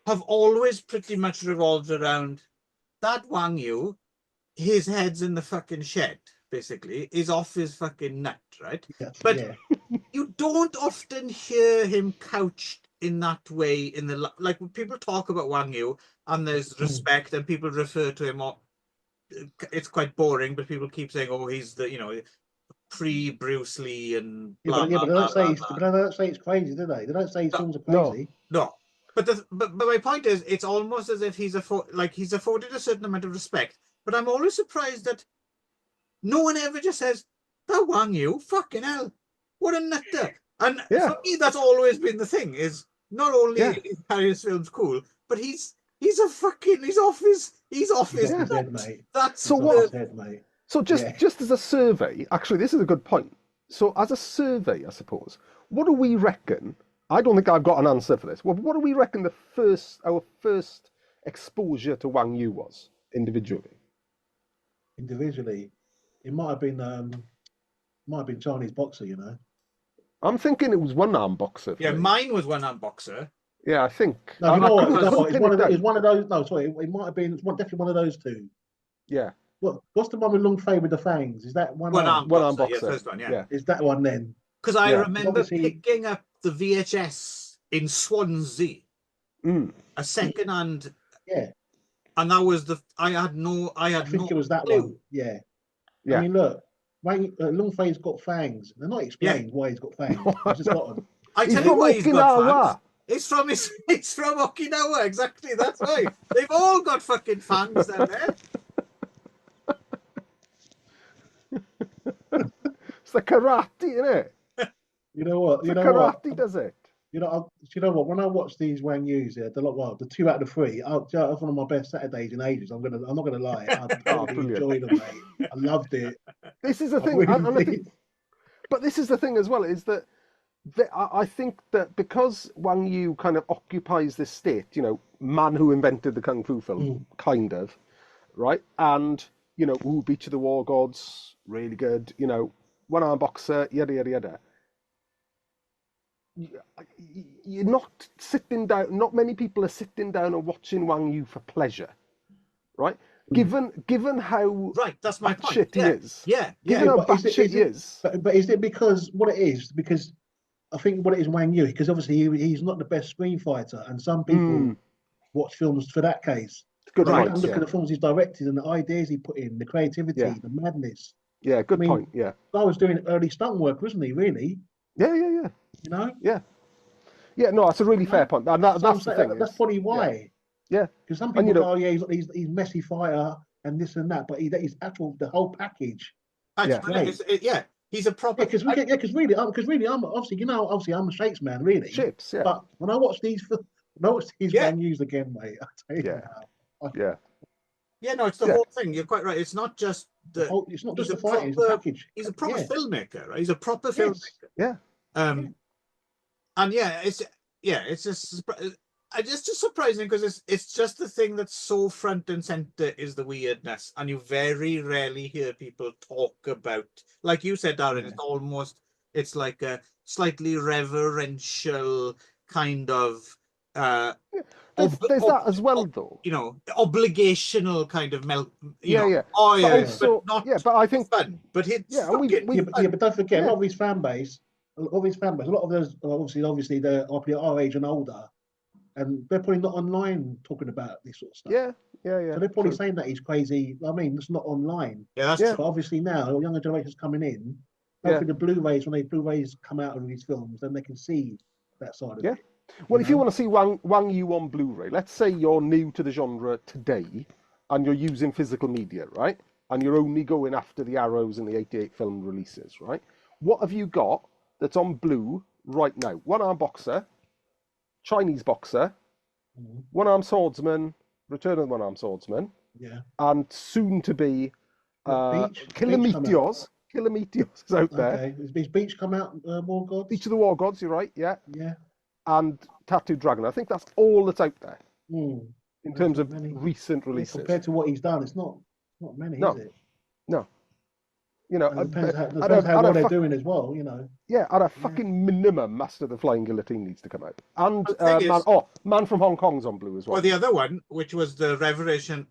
have always pretty much revolved around that Wang Yu, his head's in the fucking shed, basically, is off his fucking nut, right? But you don't often hear him couched in that way in the like when people talk about Wang Yu and there's respect and people refer to him, it's quite boring, but people keep saying, oh, he's the pre Bruce Lee and blah, but they don't say it's crazy, do they? They don't say his films are crazy. No. But my point is, it's almost as if he's afforded a certain amount of respect. But I'm always surprised that no one ever just says, that Wang Yu, fucking hell, what a nutter. And for me, that's always been the thing, is not only is Harry's films cool, but he's off his head, mate. That's so what? Head, mate. So just as a survey, actually, this is a good point. So as a survey, I suppose, what do we reckon? I don't think I've got an answer for this. Well, what do we reckon our first exposure to Wang Yu was individually? Individually, it might have been Chinese Boxer, I'm thinking it was one-arm boxer. Yeah, mine was one-arm boxer. Yeah, I think. No, it's one of those. No, sorry, it might have been. It's definitely one of those two. Yeah. What's the one with Lung Fei with the fangs? Is that one-arm boxer? Yeah, first one. Yeah. Is that one then? Because I remember picking up the VHS in Swansea, a second-hand. Yeah. And that was I think it was that one. Yeah. I mean, look. Lung Fei's got fangs. They're not explained why he's got fangs. He's just got them. I tell you why he's got fangs. It's from Okinawa, exactly. That's right. They've all got fucking fangs down there. It's the karate, isn't it? You know what? Karate does it. You know what? When I watch these Wang Yus, the 2 out of 3, that's one of my best Saturdays in ages. I'm not gonna lie. I really enjoyed them, mate. I loved it. This is the thing, but this is the thing as well, is that I think that because Wang Yu kind of occupies this state, man who invented the kung fu film, kind of, right? And Beach of the War Gods, really good. One-arm boxer, yada yada yada. You're not sitting down. Not many people are sitting down and watching Wang Yu for pleasure, right? Given how that's my point. Shit he is. Yeah. Given how batshit he is. But is it because what it is? Because I think what it is Wang Yu. Because obviously he's not the best screen fighter, and some people watch films for that case. Good right. point. Look at the films he's directed and the ideas he put in, the creativity, the madness. Yeah, good point. Yeah. I was doing early stunt work, wasn't he? Really? Yeah. Yeah. Yeah, no, that's a really fair point, and That's what I'm that's the saying. thing. That's Is, probably why. yeah, Because some and people go, oh yeah, he's messy fighter and this and that, but he's actual the whole package. Yeah. Yeah, he's a proper. Because really, I'm obviously, obviously I'm a Shakes man, really. Shapes, yeah, But when I watch these Wang Yu's again, mate, I tell you now, yeah. Yeah, no, it's the whole thing. You're quite right. It's not just it's not just the fighting, it's the package. He's a proper filmmaker, right? He's a proper Yes. filmmaker. Yeah. And it's just it's just surprising because it's just the thing that's so front and center is the weirdness, and you very rarely hear people talk about, like you said, Darren. It's like a slightly reverential kind of There's that as well, though. Obligational kind of Yeah. Oh yeah, but also, but not but I think fun. But it's but don't forget, a lot of his fan base, a lot of those obviously they're probably our age and older, and they're probably not online talking about this sort of stuff. Yeah. So they're probably saying that he's crazy. I mean, it's not online. Yeah, that's true. But obviously now, younger generations coming in. Hopefully the Blu-rays, when Blu-rays come out of these films, then they can see that side of it. Well, if you want to see Wang Yu on Blu-ray, let's say you're new to the genre today, and you're using physical media, right? And you're only going after the Arrows and the 88 film releases, right? What have you got that's on Blu right now? One-arm Boxer, Chinese Boxer, One-arm Swordsman, Return of the One-arm Swordsman, and soon to be Killer Meteors. Killer Meteors is out there. Okay. Is Beach come out, War Gods? Beach of the War Gods, you're right, yeah. Yeah. And Tattooed Dragon. I think that's all that's out there in terms of many. recent releases. Compared to what he's done, it's not many, is it? No. It depends how well they're doing as well, Yeah, at a fucking minimum, Master of the Flying Guillotine needs to come out. And Man from Hong Kong's on Blu as well. Or the other one, which was the revelation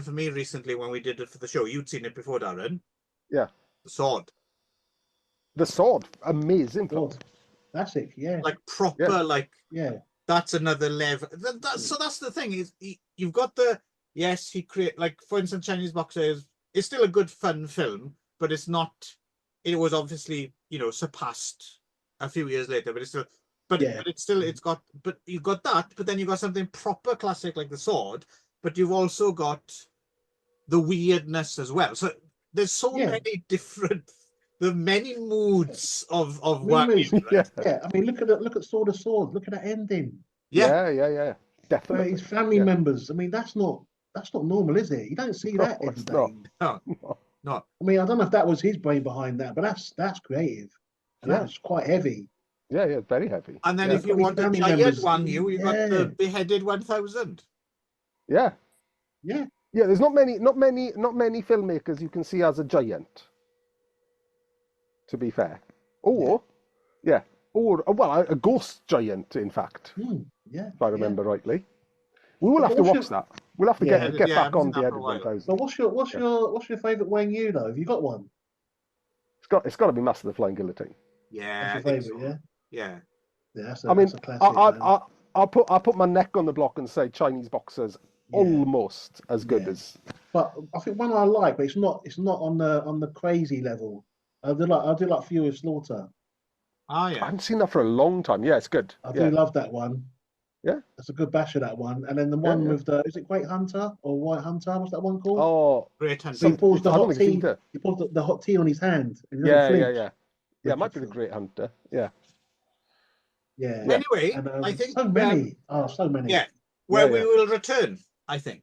for me recently when we did it for the show. You'd seen it before, Darren. Yeah. The Sword. The Sword, amazing film. Classic, yeah. Like proper, that's another level. So that's the thing is you've got he create, like, for instance, Chinese Boxer is still a good fun film, but it's not. It was obviously surpassed a few years later, but it's still. But you've got that, but then you've got something proper classic like The Sword, but you've also got the weirdness as well. So there's so many different. The many moods of Wang Yu, right? Yeah. I mean, look at Sword of Swords. Look at that ending. Yeah. Definitely. His family members. I mean, that's not normal, is it? You don't see that every day. No. I mean, I don't know if that was his brain behind that, but that's creative. And that's quite heavy. Yeah, very heavy. And then if you want a giant Wang Yu, you've got the beheaded 1000. Yeah. There's not many filmmakers you can see as a giant. To be fair, or a ghost giant, in fact. If I remember rightly. We will have to watch that. We'll have to get back on the Edward 1000. So what's your favourite Wang Yu though? Have you got one? It's got to be Master of the Flying Guillotine. Yeah, that's your favourite, yeah. That's a classic. I'll put my neck on the block and say Chinese Boxer's almost as good as. But I think one I like, but it's not on the crazy level. I do like Fury of Slaughter. Oh yeah. I haven't seen that for a long time. Yeah, it's good. I do love that one. Yeah. That's a good bash of that one. And then the one with is it Great Hunter or White Hunter? What's that one called? Oh, Great Hunter. So he pours the hot tea. He pours the hot tea on his hand. And Yeah, it might be the Great Hunter. Yeah. Anyway, and, I think so many. So many. Yeah. Where we will return, I think.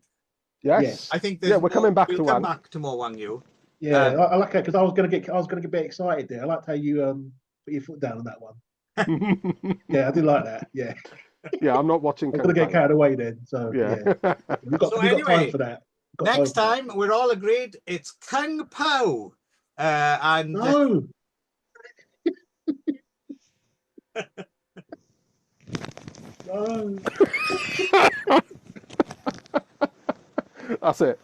Yes. I think we're coming back to we'll Wang. come back to more Wang Yu. Yeah, I like it because I was gonna get a bit excited there. I liked how you put your foot down on that one. Yeah, I did like that. Yeah. Yeah, I'm not watching. I'm gonna get carried away then. So we've got time for that. Next time we're all agreed it's Kung Pao. And no. No. That's it.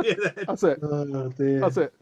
Yeah, That's it. Oh dear. That's it.